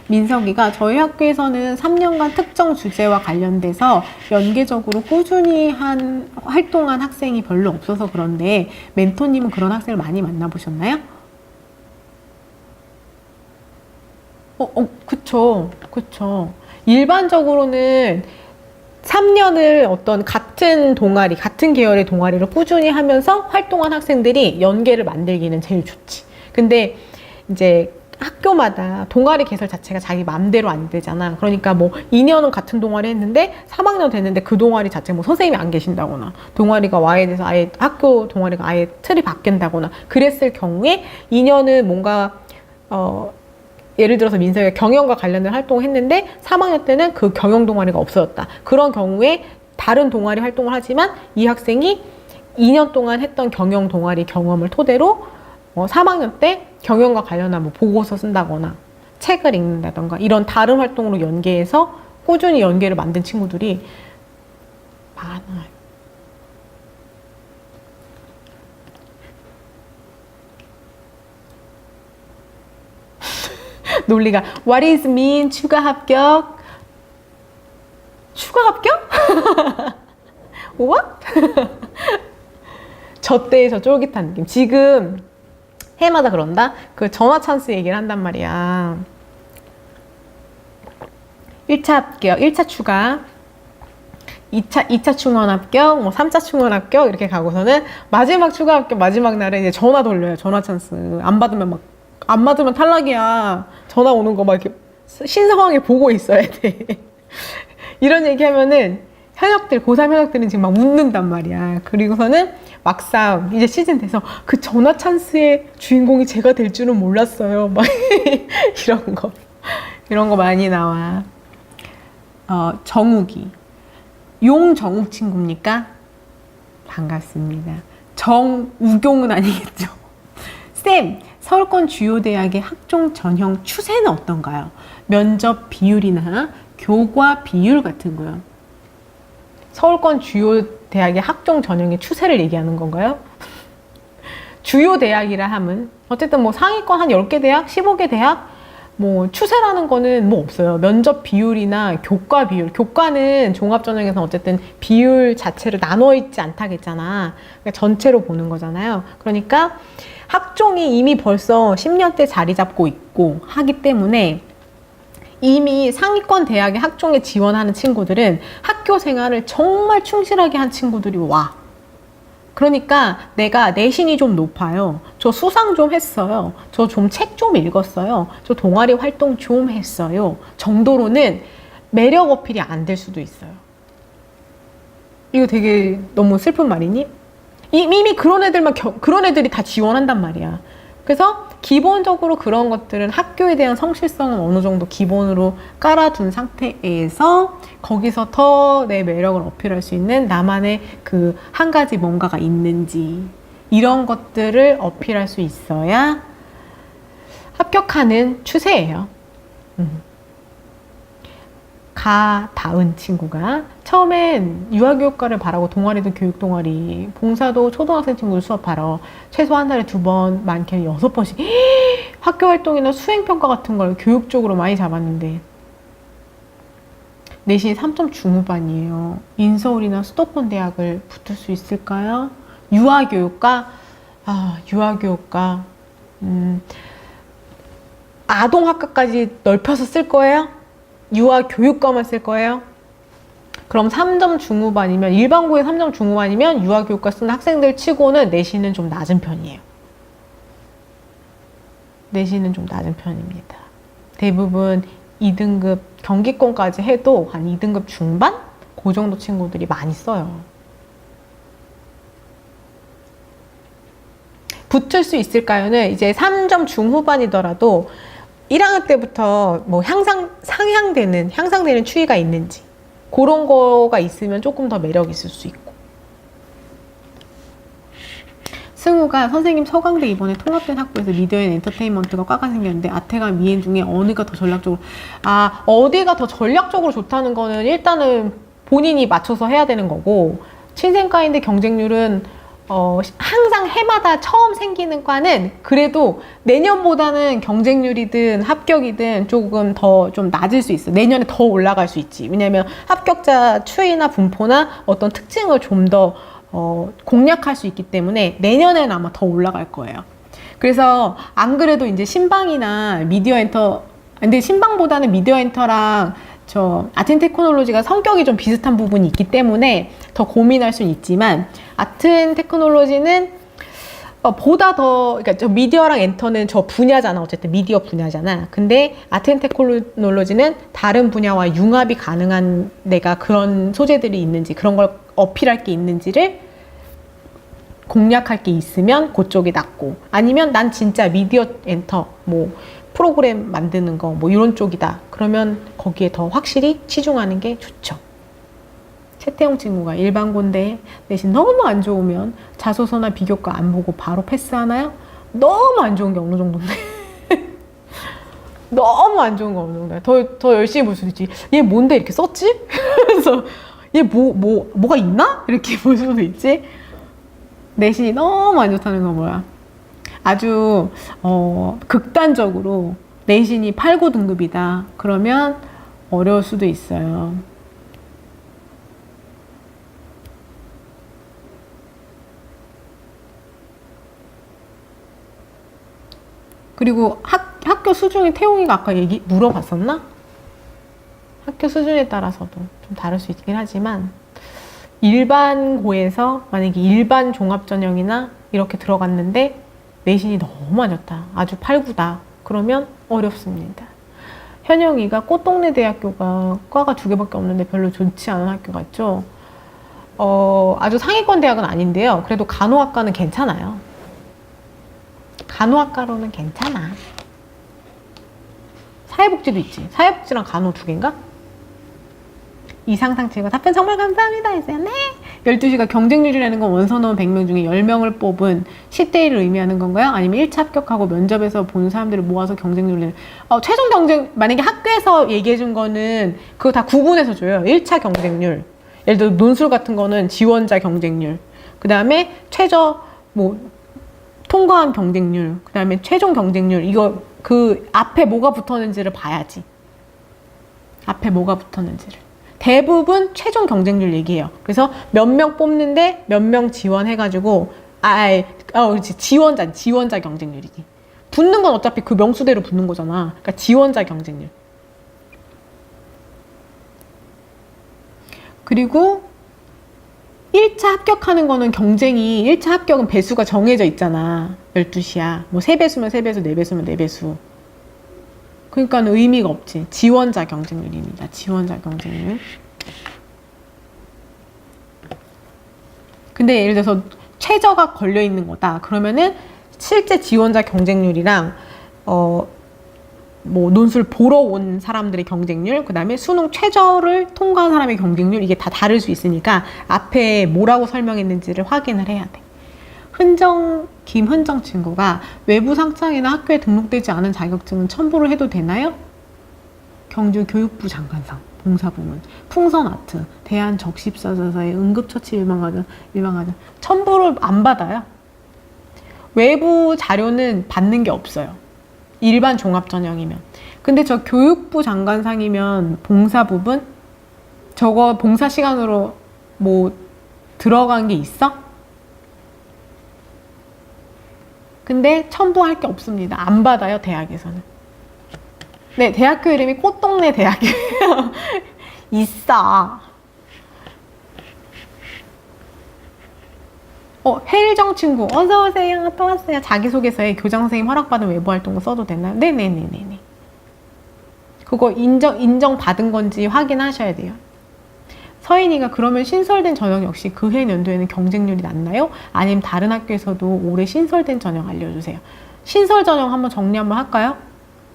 민석이가 저희 학교에서는 3년간 특정 주제와 관련돼서 연계적으로 꾸준히 활동한 학생이 별로 없어서 그런데 멘토님은 그런 학생을 많이 만나보셨나요? 그쵸. 일반적으로는 3년을 어떤 같은 동아리, 같은 계열의 동아리를 꾸준히 하면서 활동한 학생들이 연계를 만들기는 제일 좋지. 근데 이제 학교마다 동아리 개설 자체가 자기 맘대로 안 되잖아. 그러니까 2년은 같은 동아리 했는데 3학년 됐는데 그 동아리 자체 선생님이 안 계신다거나 동아리가 Y에 대해서 아예 학교 동아리가 아예 틀이 바뀐다거나 그랬을 경우에 2년은 뭔가 예를 들어서 민석이가 경영과 관련된 활동을 했는데 3학년 때는 그 경영 동아리가 없어졌다. 그런 경우에 다른 동아리 활동을 하지만 이 학생이 2년 동안 했던 경영 동아리 경험을 토대로 3학년 때 경영과 관련한 보고서 쓴다거나 책을 읽는다던가 이런 다른 활동으로 연계해서 꾸준히 연계를 만든 친구들이 많아요. 논리가 What is mean? 추가 합격? 추가 합격? What? 저 때의 쫄깃한 느낌. 지금 해마다 그런다? 그 전화 찬스 얘기를 한단 말이야. 1차 합격, 1차 추가, 2차 충원 합격, 3차 충원 합격 이렇게 가고서는 마지막 추가 합격 마지막 날에 이제 전화 돌려요. 전화 찬스. 안 받으면 탈락이야. 전화 오는 거 막 이렇게 신성하게 보고 있어야 돼. 이런 얘기 하면은 고3 현역들은 지금 막 웃는단 말이야. 그리고서는 막상 이제 시즌 돼서 그 전화 찬스의 주인공이 제가 될 줄은 몰랐어요. 막 이런 거 많이 나와. 정욱이. 용정욱 친구입니까? 반갑습니다. 정우경은 아니겠죠? 쌤, 서울권 주요 대학의 학종 전형 추세는 어떤가요? 면접 비율이나 교과 비율 같은 거요. 서울권 주요 대학의 학종 전형의 추세를 얘기하는 건가요? 주요 대학이라 함은 어쨌든 상위권 한 10개 대학, 15개 대학 추세라는 거는 없어요. 면접 비율이나 교과 비율. 교과는 종합전형에서 어쨌든 비율 자체를 나눠 있지 않다겠잖아. 그러니까 전체로 보는 거잖아요. 그러니까 학종이 이미 벌써 10년대 자리 잡고 있고 하기 때문에 이미 상위권 대학의 학종에 지원하는 친구들은 학교 생활을 정말 충실하게 한 친구들이 와. 그러니까 내가 내신이 좀 높아요. 저 수상 좀 했어요. 저 좀 책 좀 읽었어요. 저 동아리 활동 좀 했어요. 정도로는 매력 어필이 안 될 수도 있어요. 이거 되게 너무 슬픈 말이니? 이미 그런 애들이 다 지원한단 말이야. 그래서 기본적으로 그런 것들은 학교에 대한 성실성은 어느 정도 기본으로 깔아둔 상태에서 거기서 더 내 매력을 어필할 수 있는 나만의 그 한 가지 뭔가가 있는지 이런 것들을 어필할 수 있어야 합격하는 추세예요. 가다은 친구가 처음엔 유아교육과를 바라고 동아리도 교육동아리, 봉사도 초등학생 친구들 수업하러 최소 한 달에 2번, 많게는 6번씩 학교 활동이나 수행평가 같은 걸 교육적으로 많이 잡았는데 내신이 3점 중후반이에요. 인서울이나 수도권 대학을 붙을 수 있을까요? 유아교육과? 유아교육과 아동학과까지 넓혀서 쓸 거예요? 유아교육과만 쓸 거예요? 그럼 3점 중후반이면 일반고에 3점 중후반이면 유아교육과 쓰는 학생들 치고는 내신은 좀 낮은 편이에요. 내신은 좀 낮은 편입니다. 대부분 2등급 경기권까지 해도 한 2등급 중반? 그 정도 친구들이 많이 써요. 붙을 수 있을까요는 이제 3점 중후반이더라도 1학년 때부터 뭐 향상되는 추이가 있는지 그런 거가 있으면 조금 더 매력 있을 수 있고. 승우가 선생님 서강대 이번에 통합된 학부에서 미디어 앤 엔터테인먼트가 과가 생겼는데 아태가 미엔 중에 어디가 더 전략적으로 어디가 더 전략적으로 좋다는 거는 일단은 본인이 맞춰서 해야 되는 거고, 친생과인데 경쟁률은 항상 해마다 처음 생기는 과는 그래도 내년보다는 경쟁률이든 합격이든 조금 더 좀 낮을 수 있어. 내년에 더 올라갈 수 있지. 왜냐면 합격자 추이나 분포나 어떤 특징을 좀 더 공략할 수 있기 때문에 내년에는 아마 더 올라갈 거예요. 그래서 안 그래도 이제 신방이나 미디어 엔터, 근데 신방보다는 미디어 엔터랑 저 아트앤 테크놀로지가 성격이 좀 비슷한 부분이 있기 때문에 더 고민할 수는 있지만, 아트앤 테크놀로지는 보다 더, 그러니까 저 미디어랑 엔터는 저 분야잖아. 어쨌든 미디어 분야잖아. 근데 아트앤 테크놀로지는 다른 분야와 융합이 가능한 내가 그런 소재들이 있는지, 그런 걸 어필할 게 있는지를 공략할 게 있으면 그쪽이 낫고, 아니면 난 진짜 미디어 엔터, 뭐 프로그램 만드는 거 뭐 이런 쪽이다. 그러면 거기에 더 확실히 치중하는 게 좋죠. 최태용 친구가 일반고인데 내신 너무 안 좋으면 자소서나 비교과 안 보고 바로 패스하나요? 너무 안 좋은 게 어느 정도인데. 너무 안 좋은 거 어느 정도야. 더 열심히 볼 수도 있지. 얘 뭔데 이렇게 썼지? 그래서 얘 뭐가 있나? 이렇게 볼 수도 있지. 내신이 너무 안 좋다는 건 뭐야? 아주 극단적으로 내신이 8, 9등급이다. 그러면 어려울 수도 있어요. 그리고 학교 수준이 태용이가 아까 물어봤었나? 학교 수준에 따라서도 좀 다를 수 있긴 하지만, 일반고에서 만약에 일반 종합전형이나 이렇게 들어갔는데 내신이 너무 안 좋다. 아주 8, 9다. 그러면 어렵습니다. 현영이가 꽃동네 대학교가 과가 2개밖에 없는데 별로 좋지 않은 학교 같죠? 아주 상위권 대학은 아닌데요. 그래도 간호학과는 괜찮아요. 간호학과로는 괜찮아. 사회복지도 있지. 사회복지랑 간호 2개인가? 이상상치가 답변 정말 감사합니다 했어요. 네. 12시가 경쟁률이라는 건 원서넣은 100명 중에 10명을 뽑은 10대 1을 의미하는 건가요? 아니면 1차 합격하고 면접에서 본 사람들을 모아서 경쟁률을 최종 경쟁, 만약에 학교에서 얘기해 준 거는 그거 다 구분해서 줘요. 1차 경쟁률, 예를 들어 논술 같은 거는 지원자 경쟁률, 그 다음에 최저 통과한 경쟁률, 그 다음에 최종 경쟁률, 이거 그 앞에 뭐가 붙었는지를 봐야지. 앞에 뭐가 붙었는지를. 대부분 최종 경쟁률 얘기해요. 그래서 몇 명 뽑는데 몇 명 지원해가지고, 그렇지. 지원자 경쟁률이지. 붙는 건 어차피 그 명수대로 붙는 거잖아. 그러니까 지원자 경쟁률. 그리고 1차 합격하는 거는 경쟁이, 1차 합격은 배수가 정해져 있잖아. 12시야. 뭐 3배수면 3배수, 4배수면 4배수. 그러니까 의미가 없지. 지원자 경쟁률입니다. 지원자 경쟁률. 근데 예를 들어서 최저가 걸려 있는 거다. 그러면은 실제 지원자 경쟁률이랑 뭐 논술 보러 온 사람들의 경쟁률, 그 다음에 수능 최저를 통과한 사람의 경쟁률, 이게 다 다를 수 있으니까 앞에 뭐라고 설명했는지를 확인을 해야 돼. 김흔정 친구가 외부 상장이나 학교에 등록되지 않은 자격증은 첨부를 해도 되나요? 경주 교육부 장관상, 봉사부문, 풍선아트, 대한적십사사사의 응급처치 일반과정 첨부를 안 받아요. 외부 자료는 받는 게 없어요. 일반 종합전형이면. 근데 저 교육부 장관상이면 봉사부분? 저거 봉사 시간으로 뭐 들어간 게 있어? 근데 첨부할 게 없습니다. 안 받아요, 대학에서는. 네, 대학교 이름이 꽃동네 대학이에요. 있어. 혜일정 친구, 어서오세요. 또 왔어요. 자기소개서에 교장선생님 허락받은 외부활동도 써도 되나요? 네네네네. 그거 인정받은 건지 확인하셔야 돼요. 서인이가 그러면 신설된 전형 역시 그해 연도에는 경쟁률이 낮나요? 아니면 다른 학교에서도 올해 신설된 전형 알려주세요. 신설 전형 한번 정리 한번 할까요?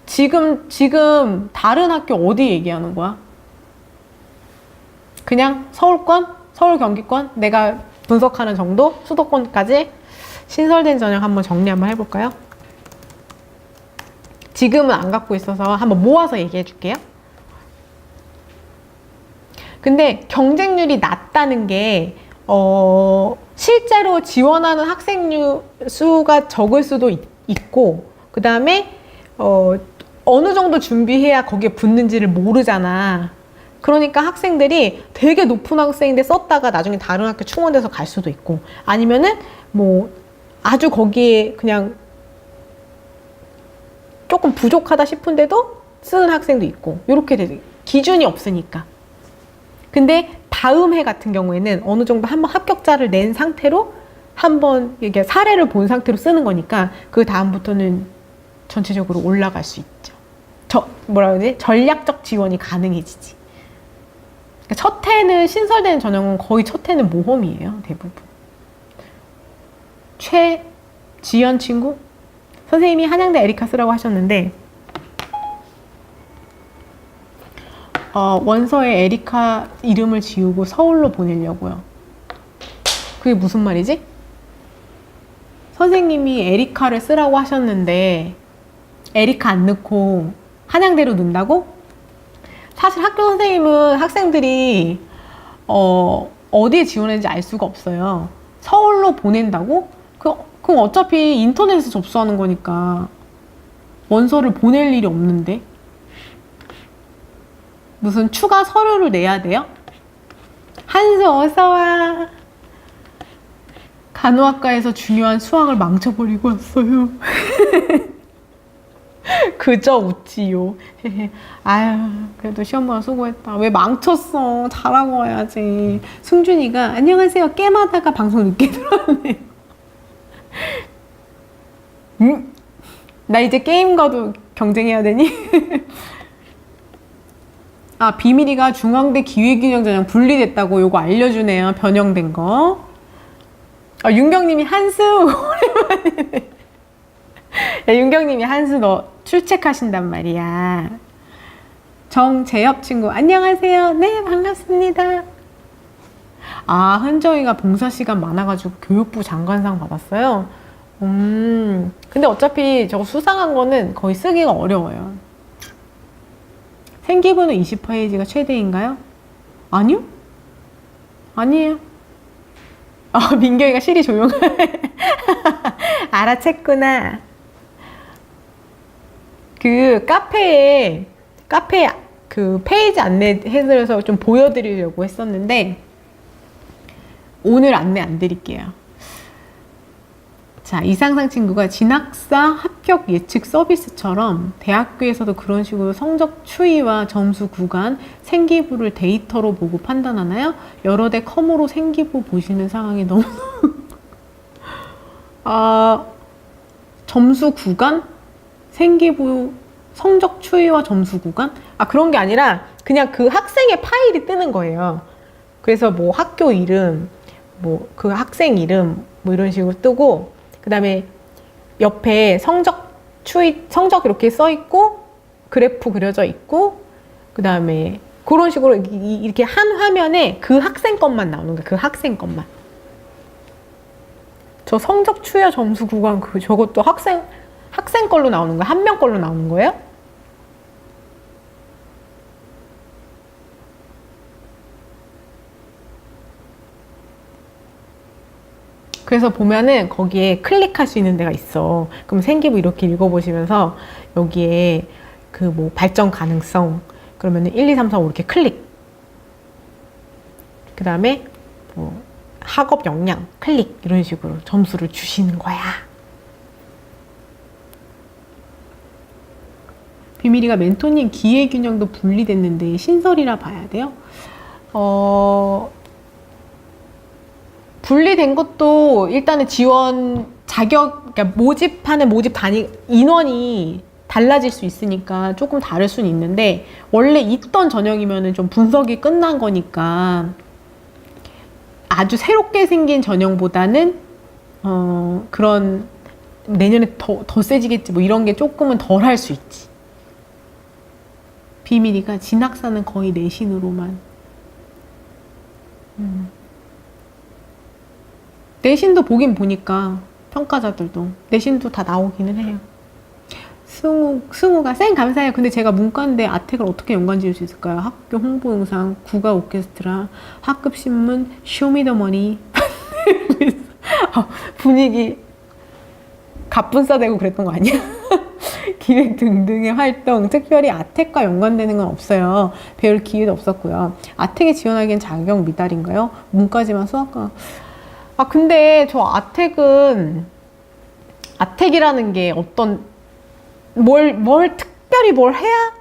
지금 다른 학교 어디 얘기하는 거야? 그냥 서울권? 서울 경기권? 내가 분석하는 정도? 수도권까지? 신설된 전형 한번 정리 한번 해볼까요? 지금은 안 갖고 있어서 한번 모아서 얘기해 줄게요. 근데 경쟁률이 낮다는 게 실제로 지원하는 학생 수가 적을 수도 있고, 그 다음에 어느 정도 준비해야 거기에 붙는지를 모르잖아. 그러니까 학생들이 되게 높은 학생인데 썼다가 나중에 다른 학교 충원돼서 갈 수도 있고, 아니면은 뭐 아주 거기에 그냥 조금 부족하다 싶은데도 쓰는 학생도 있고, 이렇게 되지. 기준이 없으니까. 근데 다음 해 같은 경우에는 어느 정도 한번 합격자를 낸 상태로 한번 이게 사례를 본 상태로 쓰는 거니까 그 다음부터는 전체적으로 올라갈 수 있죠. 뭐라 그러지? 전략적 지원이 가능해지지. 그러니까 첫 해는 신설되는 전형은 거의 첫 해는 모험이에요, 대부분. 최지연 친구? 선생님이 한양대 에리카 쓰라고 하셨는데 원서에 에리카 이름을 지우고 서울로 보내려고요. 그게 무슨 말이지? 선생님이 에리카를 쓰라고 하셨는데 에리카 안 넣고 한양대로 넣는다고? 사실 학교 선생님은 학생들이 어디에 지원했는지 알 수가 없어요. 서울로 보낸다고? 그럼 어차피 인터넷에서 접수하는 거니까 원서를 보낼 일이 없는데 무슨 추가 서류를 내야 돼요? 한수 어서와. 간호학과에서 중요한 수학을 망쳐버리고 왔어요. 그저 웃지요. 아유, 그래도 시험보다 수고했다. 왜 망쳤어? 잘하고 와야지. 승준이가 안녕하세요. 게임하다가 방송 늦게 들어왔네. 나 이제 게임과도 경쟁해야 되니? 아, 비밀이가 중앙대 기회균형전형 분리됐다고 요거 알려주네요. 변형된 거. 윤경님이 한수 오랜만이네. 야, 윤경님이 한수 너 출첵하신단 말이야. 정재엽 친구 안녕하세요. 네, 반갑습니다. 아, 흔정이가 봉사시간 많아가지고 교육부 장관상 받았어요. 근데 어차피 저거 수상한 거는 거의 쓰기가 어려워요. 생기부는 20페이지가 최대인가요? 아니요? 아니에요. 민경이가 실이 조용해. 알아챘구나. 그 카페에 그 페이지 안내 해드려서 좀 보여드리려고 했었는데 오늘 안내 안 드릴게요. 자, 이상상 친구가 진학사 합격 예측 서비스처럼 대학교에서도 그런 식으로 성적 추이와 점수 구간, 생기부를 데이터로 보고 판단하나요? 여러 대 컴으로 생기부 보시는 상황이 너무 점수 구간? 생기부 성적 추이와 점수 구간? 그런 게 아니라 그냥 그 학생의 파일이 뜨는 거예요. 그래서 뭐 학교 이름, 뭐 그 학생 이름 뭐 이런 식으로 뜨고, 그 다음에 옆에 성적 이렇게 써 있고 그래프 그려져 있고 그 다음에 그런 식으로 이렇게 한 화면에 그 학생 것만 나오는 거야. 그 학생 것만. 저 성적 추여 점수 구간 저것도 학생 걸로 나오는 거야? 한 명 걸로 나오는 거예요? 그래서 보면은 거기에 클릭할 수 있는 데가 있어. 그럼 생기부 이렇게 읽어보시면서 여기에 그 뭐 발전 가능성 그러면은 1, 2, 3, 4, 5 이렇게 클릭. 그 다음에 뭐 학업 역량 클릭 이런 식으로 점수를 주시는 거야. 비밀이가 멘토님 기회균형도 분리됐는데 신설이라 봐야 돼요? 분리된 것도 일단은 지원 자격, 그러니까 모집하는 모집 단위 인원이 달라질 수 있으니까 조금 다를 수는 있는데 원래 있던 전형이면은 좀 분석이 끝난 거니까 아주 새롭게 생긴 전형보다는 그런 내년에 더 세지겠지 뭐 이런 게 조금은 덜 할 수 있지. 비밀이가 진학사는 거의 내신으로만. 내신도 보긴 보니까 평가자들도 내신도 다 나오기는 해요. 승우가 쌤 감사해요. 근데 제가 문과인데 아텍을 어떻게 연관 지을 수 있을까요? 학교 홍보 영상, 국가 오케스트라, 학급 신문, 쇼미더머니 분위기 갑분싸되고 그랬던 거 아니야? 기획 등등의 활동, 특별히 아텍과 연관되는 건 없어요. 배울 기회도 없었고요. 아텍에 지원하기엔 자격 미달인가요? 문과지만 수학과. 근데 저 아텍이라는 게 어떤 뭘 특별히 뭘 해야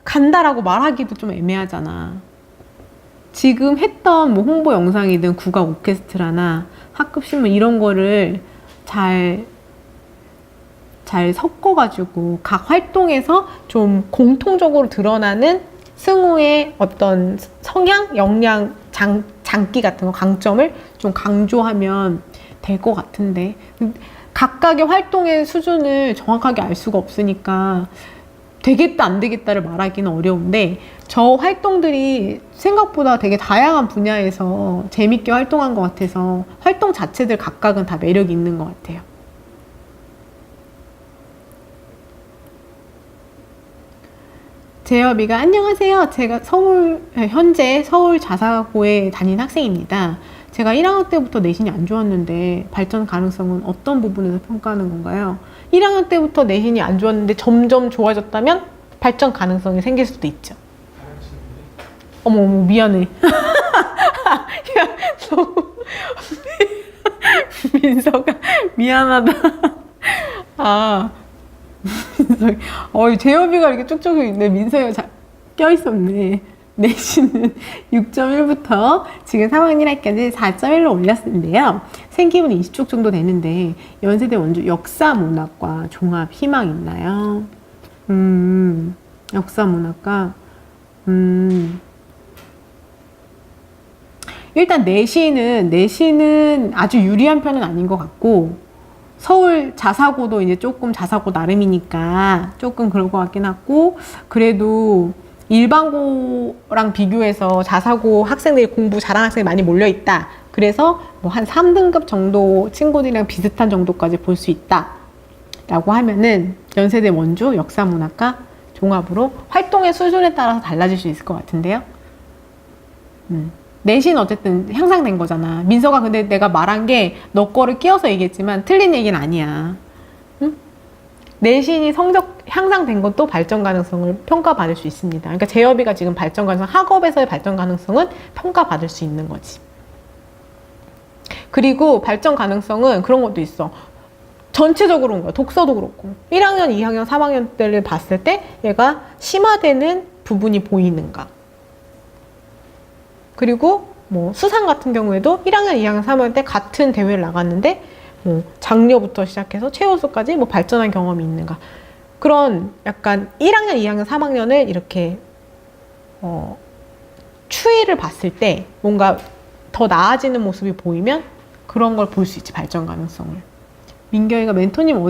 간다라고 말하기도 좀 애매하잖아. 지금 했던 뭐 홍보 영상이든 국가 오케스트라나 학급 신문 이런 거를 잘 섞어가지고 각 활동에서 좀 공통적으로 드러나는 승우의 어떤 성향, 역량, 장기 같은 거, 강점을 좀 강조하면 될 것 같은데 각각의 활동의 수준을 정확하게 알 수가 없으니까 되겠다 안 되겠다를 말하기는 어려운데 저 활동들이 생각보다 되게 다양한 분야에서 재밌게 활동한 것 같아서 활동 자체들 각각은 다 매력이 있는 것 같아요. 재엽이가 안녕하세요. 제가 현재 서울 자사고에 다닌 학생입니다. 제가 1학년 때부터 내신이 안 좋았는데 발전 가능성은 어떤 부분에서 평가하는 건가요? 1학년 때부터 내신이 안 좋았는데 점점 좋아졌다면 발전 가능성이 생길 수도 있죠. 어머 미안해. 야, 너무 민서가 미안하다. 재엽이가 이렇게 쭉쭉 있네. 민서가 껴있었네. 내신은 6.1부터 지금 3학년 1학기까지 4.1로 올렸는데요. 생기부는 20쪽 정도 되는데 연세대 원주 역사문학과 종합 희망 있나요? 역사문학과 일단 내신은 아주 유리한 편은 아닌 것 같고 서울 자사고도 이제 조금 자사고 나름이니까 조금 그럴 것 같긴 하고 그래도 일반고랑 비교해서 자사고 학생들이 공부 잘하는 학생이 많이 몰려있다. 그래서 뭐 한 3등급 정도 친구들이랑 비슷한 정도까지 볼 수 있다. 라고 하면은 연세대 원주 역사문학과 종합으로 활동의 수준에 따라서 달라질 수 있을 것 같은데요. 내신 어쨌든 향상된 거잖아. 민서가 근데 내가 말한 게 너 거를 끼워서 얘기했지만 틀린 얘기는 아니야. 응? 내신이 성적 향상된 것도 발전 가능성을 평가받을 수 있습니다. 그러니까 재엽이가 지금 발전 가능성, 학업에서의 발전 가능성은 평가받을 수 있는 거지. 그리고 발전 가능성은 그런 것도 있어. 전체적으로 온 거야. 독서도 그렇고. 1학년, 2학년, 3학년 때를 봤을 때 얘가 심화되는 부분이 보이는가. 그리고 뭐 수상 같은 경우에도 1학년, 2학년, 3학년 때 같은 대회를 나갔는데 뭐 장려부터 시작해서 최우수까지 뭐 발전한 경험이 있는가. 그런 약간 1학년, 2학년, 3학년을 이렇게 추이를 봤을 때 뭔가 더 나아지는 모습이 보이면 그런 걸 볼 수 있지, 발전 가능성을. 민경이가 멘토님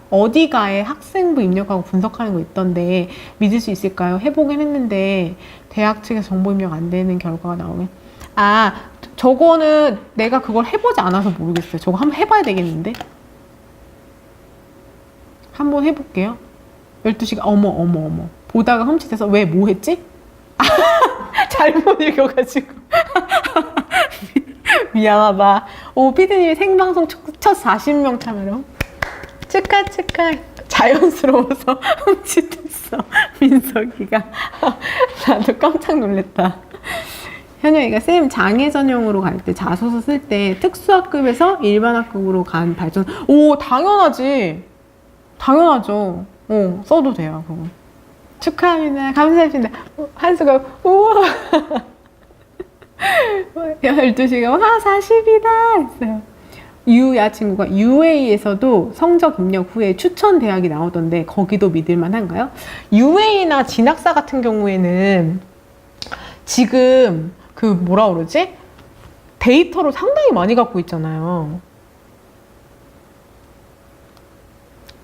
어디가에 학생부 입력하고 분석하는 거 있던데 믿을 수 있을까요? 해보긴 했는데 대학 측에서 정보 입력 안 되는 결과가 나오긴. 아, 저거는 내가 그걸 해보지 않아서 모르겠어요. 저거 한번 해봐야 되겠는데? 한번 해볼게요. 12시간, 어머. 보다가 흠칫해서 왜 뭐 했지? 잘못 읽어가지고. 미안하다. 오, 피디님이 생방송 첫 40명 참여로. 축하. 자연스러워서 흠칫했어. 민석이가. 나도 깜짝 놀랐다. 현영이가 쌤 장애 전형으로 갈 때 자소서 쓸 때 특수학급에서 일반학급으로 간 발전. 오, 당연하지. 당연하죠. 써도 돼요, 그거. 축하합니다. 감사합니다. 한수가, 우와. 12시가, 와, 40이다. 했어요. 유야 친구가 UA에서도 성적 입력 후에 추천 대학이 나오던데, 거기도 믿을만 한가요? UA나 진학사 같은 경우에는 지금 그 뭐라 그러지? 데이터를 상당히 많이 갖고 있잖아요.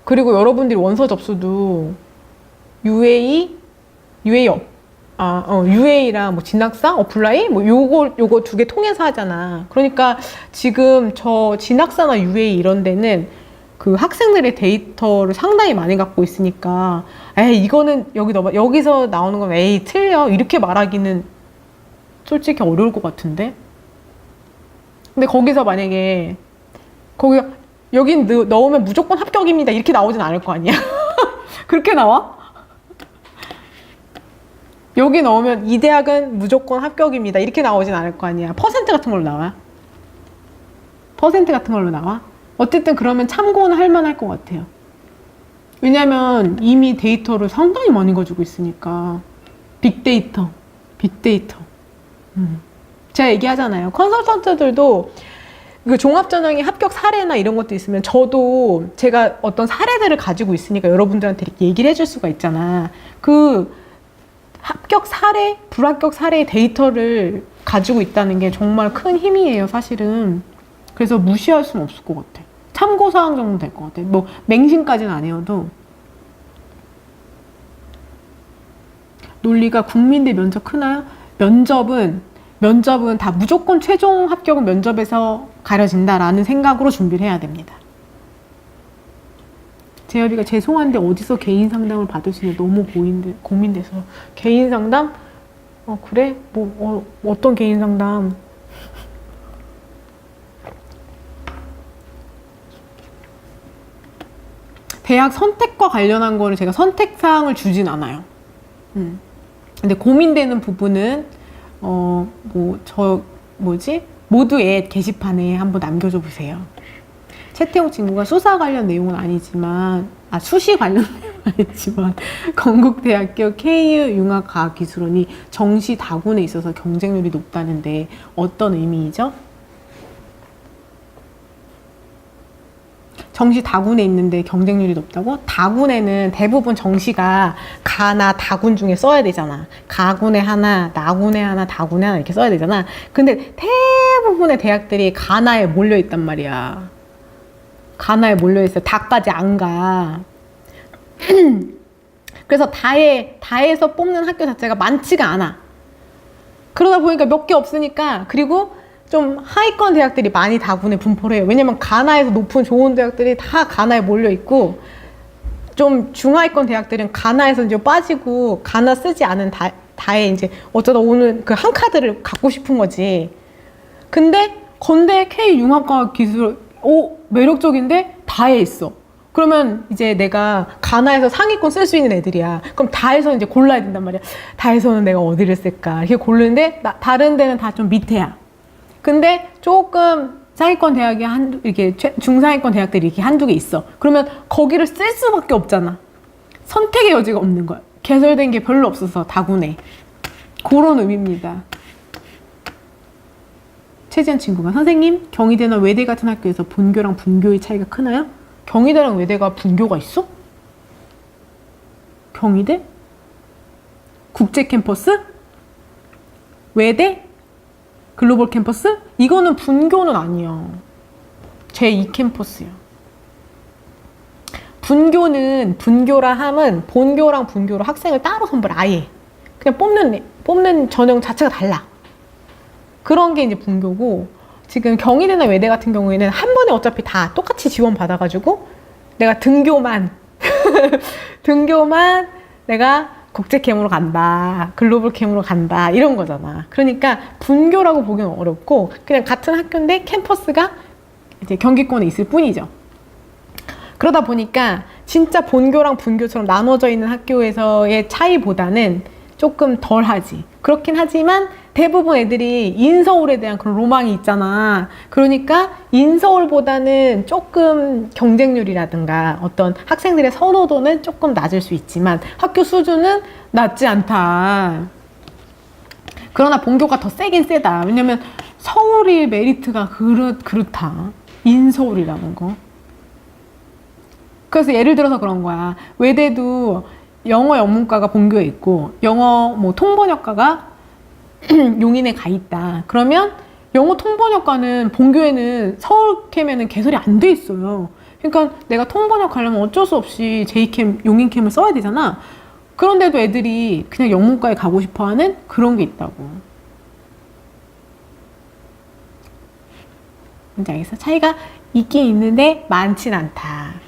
그리고 여러분들이 원서 접수도 UA랑 뭐 진학사, 어플라이, 뭐 요거 두 개 통해서 하잖아. 그러니까 지금 저 진학사나 UA 이런 데는 그 학생들의 데이터를 상당히 많이 갖고 있으니까, 에이, 이거는 여기서 나오는 건 에이, 틀려. 이렇게 말하기는 솔직히 어려울 것 같은데? 근데 거기서 만약에, 여긴 넣으면 무조건 합격입니다. 이렇게 나오진 않을 거 아니야? 그렇게 나와? 여기 넣으면 이 대학은 무조건 합격입니다. 이렇게 나오진 않을 거 아니야. 퍼센트 같은 걸로 나와? 퍼센트 같은 걸로 나와? 어쨌든 그러면 참고는 할 만할 것 같아요. 왜냐면 이미 데이터를 상당히 많이 가지고 있으니까. 빅데이터. 제가 얘기하잖아요. 컨설턴트들도 그 종합전형의 합격 사례나 이런 것도 있으면 저도 제가 어떤 사례들을 가지고 있으니까 여러분들한테 이렇게 얘기를 해줄 수가 있잖아. 그 합격 사례, 불합격 사례의 데이터를 가지고 있다는 게 정말 큰 힘이에요, 사실은. 그래서 무시할 수는 없을 것 같아. 참고사항 정도 될 것 같아. 뭐 맹신까지는 아니어도. 논리가 국민대 면접 크나요? 면접은 다 무조건 최종 합격은 면접에서 가려진다라는 생각으로 준비를 해야 됩니다. 재열이가 죄송한데 어디서 개인 상담을 받을 수 있냐, 너무 고민돼서. 개인 상담? 그래? 어떤 개인 상담? 대학 선택과 관련한 거를 제가 선택사항을 주진 않아요. 근데 고민되는 부분은 모두의 게시판에 한번 남겨줘 보세요. 최태용 친구가 수사 관련 내용은 아니지만, 수시 관련 내용은 아니지만, 건국대학교 KU 융합과학기술원이 정시 다군에 있어서 경쟁률이 높다는데 어떤 의미이죠? 정시 다군에 있는데 경쟁률이 높다고? 다군에는 대부분 정시가 가나 다군 중에 써야 되잖아. 가군에 하나, 나군에 하나, 다군에 하나 이렇게 써야 되잖아. 근데 대부분의 대학들이 가나에 몰려있단 말이야. 가나에 몰려있어요. 다까지 안 가. 그래서 다에서 뽑는 학교 자체가 많지가 않아. 그러다 보니까 몇 개 없으니까, 그리고 좀 하위권 대학들이 많이 다군에 분포를 해요. 왜냐면 가나에서 높은 좋은 대학들이 다 가나에 몰려있고, 좀 중하위권 대학들은 가나에서 이제 빠지고, 가나 쓰지 않은 다에 이제 어쩌다 오는 그 한 카드를 갖고 싶은 거지. 근데 건대 K융합과학기술, 매력적인데 다에 있어. 그러면 이제 내가 가나에서 상위권 쓸 수 있는 애들이야. 그럼 다에서 이제 골라야 된단 말이야. 다에서는 내가 어디를 쓸까? 이렇게 고르는데 다른 데는 다 좀 밑에야. 근데 조금 상위권 대학이 이렇게 중상위권 대학들이 이렇게 한두 개 있어. 그러면 거기를 쓸 수밖에 없잖아. 선택의 여지가 없는 거야. 개설된 게 별로 없어서 다군에. 그런 의미입니다. 최지한 친구가, 선생님, 경희대나 외대 같은 학교에서 본교랑 분교의 차이가 크나요? 경희대랑 외대가 분교가 있어? 경희대? 국제 캠퍼스? 외대? 글로벌 캠퍼스? 이거는 분교는 아니야. 제2 캠퍼스야. 분교라 함은 본교랑 분교로 학생을 따로 선발 아예. 그냥 뽑는 전형 자체가 달라. 그런 게 이제 분교고, 지금 경희대나 외대 같은 경우에는 한 번에 어차피 다 똑같이 지원 받아가지고 내가 등교만 내가 국제 캠으로 간다, 글로벌 캠으로 간다 이런 거잖아. 그러니까 분교라고 보기는 어렵고 그냥 같은 학교인데 캠퍼스가 이제 경기권에 있을 뿐이죠. 그러다 보니까 진짜 본교랑 분교처럼 나눠져 있는 학교에서의 차이보다는 조금 덜 하지. 그렇긴 하지만 대부분 애들이 인서울에 대한 그런 로망이 있잖아. 그러니까 인서울보다는 조금 경쟁률이라든가 어떤 학생들의 선호도는 조금 낮을 수 있지만 학교 수준은 낮지 않다. 그러나 본교가 더 세긴 세다. 왜냐면 서울이 메리트가 그렇다. 인서울이라는 거. 그래서 예를 들어서 그런 거야. 외대도 영어 영문과가 본교에 있고 영어 뭐 통번역과가 용인에 가 있다. 그러면 영어 통번역과는 본교에는 서울캠에는 개설이 안 돼 있어요. 그러니까 내가 통번역 하려면 어쩔 수 없이 제이캠, 용인캠을 써야 되잖아. 그런데도 애들이 그냥 영문과에 가고 싶어 하는 그런 게 있다고. 뭔지 알겠어? 차이가 있긴 있는데 많진 않다.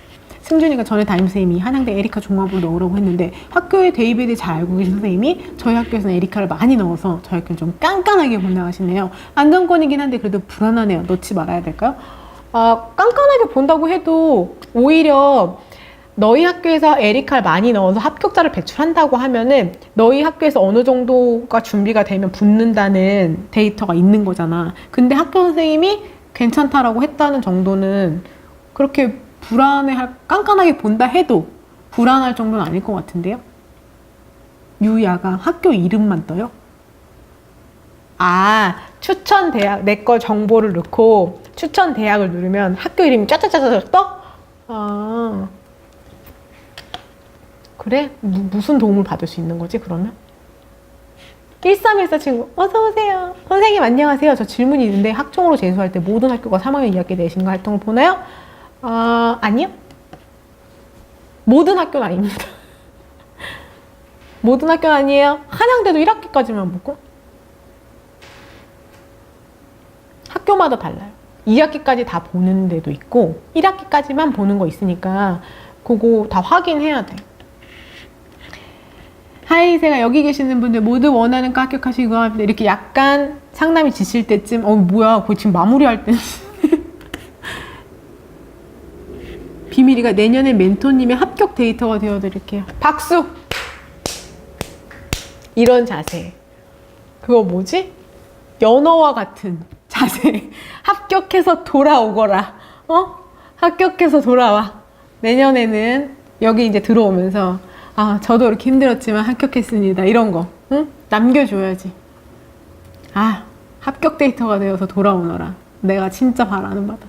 승준이가 전에 담임선생님이 한양대 에리카 종합으로 넣으라고 했는데 학교에 대입에 대해 잘 알고 계신 선생님이 저희 학교에서는 에리카를 많이 넣어서 저희 학교는 좀 깐깐하게 본다하시네요. 안정권이긴 한데 그래도 불안하네요. 넣지 말아야 될까요? 깐깐하게 본다고 해도 오히려 너희 학교에서 에리카를 많이 넣어서 합격자를 배출한다고 하면은 너희 학교에서 어느 정도가 준비가 되면 붙는다는 데이터가 있는 거잖아. 근데 학교 선생님이 괜찮다라고 했다는 정도는 그렇게 깐깐하게 본다 해도 불안할 정도는 아닐 것 같은데요? 유야가 학교 이름만 떠요? 추천 대학, 내 거 정보를 넣고 추천 대학을 누르면 학교 이름이 짜짜짜짜 떠? 그래? 무슨 도움을 받을 수 있는 거지, 그러면? 1314 친구, 어서오세요. 선생님, 안녕하세요. 저 질문이 있는데 학종으로 재수할 때 모든 학교가 3학년 2학기 내신과 활동을 보나요? 아니요. 모든 학교는 아닙니다. 모든 학교는 아니에요. 한양대도 1학기까지만 보고. 학교마다 달라요. 2학기까지 다 보는 데도 있고 1학기까지만 보는 거 있으니까 그거 다 확인해야 돼. 하이세가 여기 계시는 분들 모두 원하는 과 합격하시고 합니다. 이렇게 약간 상담이 지칠 때쯤 뭐야 그거 지금 마무리할 때 비밀이가 내년에 멘토님의 합격 데이터가 되어드릴게요. 박수! 이런 자세. 그거 뭐지? 연어와 같은 자세. 합격해서 돌아오거라. 합격해서 돌아와. 내년에는 여기 이제 들어오면서 저도 이렇게 힘들었지만 합격했습니다. 이런 거. 응? 남겨줘야지. 합격 데이터가 되어서 돌아오너라. 내가 진짜 바라는 바다.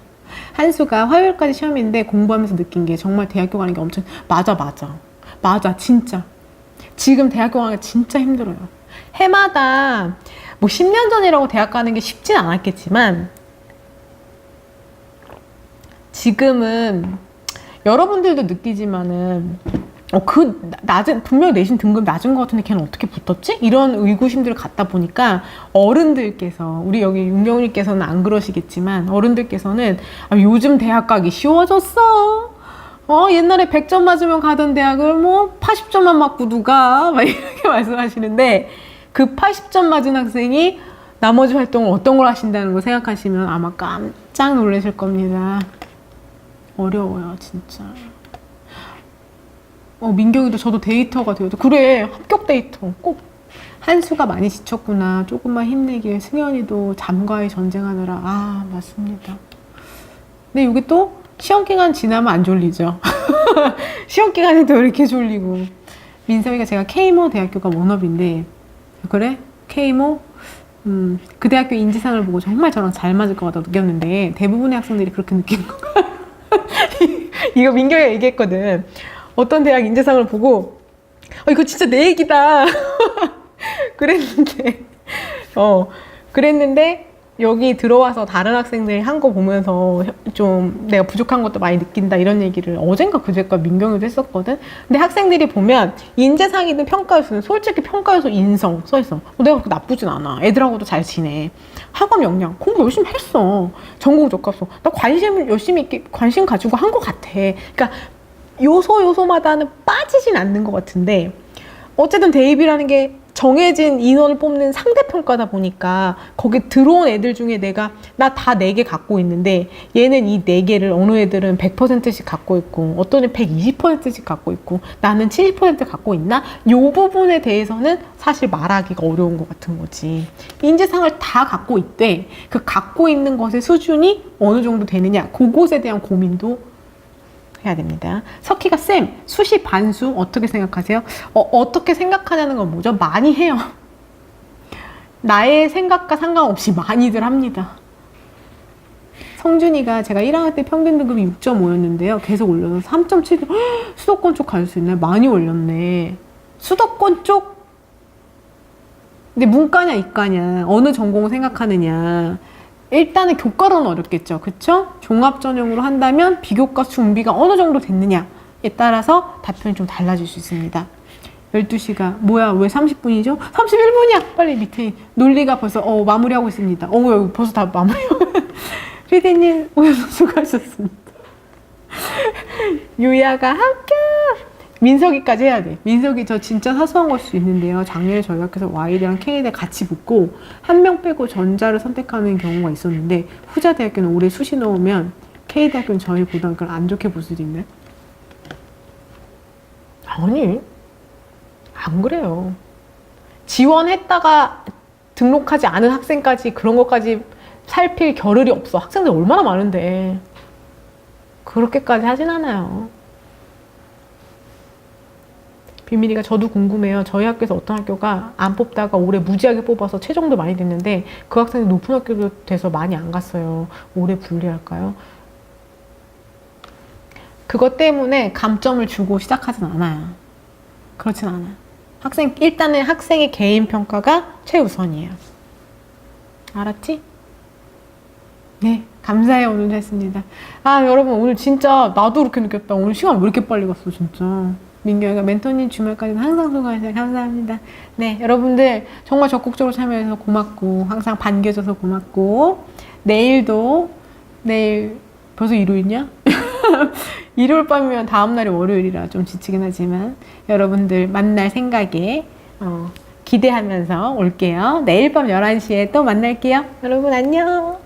한수가 화요일까지 시험인데 공부하면서 느낀 게 정말 대학교 가는 게 엄청 맞아 진짜 지금 대학교 가는 게 진짜 힘들어요. 해마다 뭐 10년 전이라고 대학 가는 게 쉽진 않았겠지만 지금은 여러분들도 느끼지만은 분명히 내신 등급 낮은 것 같은데 걔는 어떻게 붙었지? 이런 의구심들을 갖다 보니까 어른들께서, 우리 여기 윤경님께서는 안 그러시겠지만 어른들께서는 요즘 대학 가기 쉬워졌어. 옛날에 100점 맞으면 가던 대학을 80점만 맞고 누가 막 이렇게 말씀하시는데 그 80점 맞은 학생이 나머지 활동을 어떤 걸 하신다는 걸 생각하시면 아마 깜짝 놀라실 겁니다. 어려워요, 진짜. 민경이도 저도 데이터가 되어도 그래 합격 데이터 꼭 한수가 많이 지쳤구나 조금만 힘내길 승현이도 잠과의 전쟁하느라 맞습니다. 근데 이게 또 시험기간 지나면 안 졸리죠. 시험기간에도 이렇게 졸리고 민서이가 제가 K모 대학교가 원업인데 그래? K모? 그 대학교 인지상을 보고 정말 저랑 잘 맞을 것 같다고 느꼈는데 대부분의 학생들이 그렇게 느끼는 거야. 이거 민경이가 얘기했거든. 어떤 대학 인재상을 보고 이거 진짜 내 얘기다. 그랬는데 여기 들어와서 다른 학생들이 한 거 보면서 좀 내가 부족한 것도 많이 느낀다 이런 얘기를 어젠가 그제가 민경이도 했었거든. 근데 학생들이 보면 인재상이든 평가요소는 솔직히 평가요소 인성 써있어. 내가 그렇게 나쁘진 않아. 애들하고도 잘 지내. 학업 역량 공부 열심히 했어. 전공 적합소 나 관심 열심히 있게 관심 가지고 한 것 같아. 그러니까 요소마다는 빠지진 않는 것 같은데 어쨌든 대입이라는 게 정해진 인원을 뽑는 상대평가다 보니까 거기 들어온 애들 중에 나 다 4개 갖고 있는데 얘는 이 4개를 어느 애들은 100%씩 갖고 있고 어떤 애는 120%씩 갖고 있고 나는 70% 갖고 있나? 요 부분에 대해서는 사실 말하기가 어려운 것 같은 거지. 인재상을 다 갖고 있대. 그 갖고 있는 것의 수준이 어느 정도 되느냐 그것에 대한 고민도 해야 됩니다. 석희가 쌤, 수시 반수 어떻게 생각하세요? 어떻게 생각하냐는 건 뭐죠? 많이 해요. 나의 생각과 상관없이 많이들 합니다. 성준이가 제가 1학년 때 평균 등급이 6.5였는데요. 계속 올려서 3.7. 수도권 쪽 갈 수 있나요? 많이 올렸네. 수도권 쪽? 근데 문과냐 이과냐 어느 전공을 생각하느냐 일단은 교과로는 어렵겠죠. 그쵸? 종합전형으로 한다면 비교과 준비가 어느 정도 됐느냐에 따라서 답변이 좀 달라질 수 있습니다. 12시가 뭐야 왜 30분이죠? 31분이야! 빨리 밑에 논리가 벌써 마무리하고 있습니다. 여기 벌써 다 마무리하고 피디님 오늘 수고하셨습니다. 유야가 합격! 민석이까지 해야 돼. 민석이 저 진짜 사소한 걸 수 있는데요. 작년에 저희 학교에서 Y대랑 K대 같이 붙고 한 명 빼고 전자를 선택하는 경우가 있었는데 후자 대학교는 올해 수시 넣으면 K대학교는 저희 고등학교를 안 좋게 볼 수도 있나요? 아니 안 그래요. 지원했다가 등록하지 않은 학생까지 그런 것까지 살필 겨를이 없어. 학생들 얼마나 많은데 그렇게까지 하진 않아요. 비밀이가 저도 궁금해요. 저희 학교에서 어떤 학교가 안 뽑다가 올해 무지하게 뽑아서 최종도 많이 됐는데 그 학생이 높은 학교도 돼서 많이 안 갔어요. 올해 분리할까요? 그것 때문에 감점을 주고 시작하진 않아요. 그렇진 않아요. 일단은 학생의 개인 평가가 최우선이에요. 알았지? 네, 감사해요. 오늘도 했습니다. 여러분 오늘 진짜 나도 그렇게 느꼈다. 오늘 시간 왜 이렇게 빨리 갔어 진짜. 민경이가 멘토님 주말까지는 항상 수고하세요. 감사합니다. 네, 여러분들 정말 적극적으로 참여해서 고맙고 항상 반겨줘서 고맙고 내일 벌써 일요일이냐? 일요일 밤이면 다음날이 월요일이라 좀 지치긴 하지만 여러분들 만날 생각에 기대하면서 올게요. 내일 밤 11시에 또 만날게요. 여러분 안녕.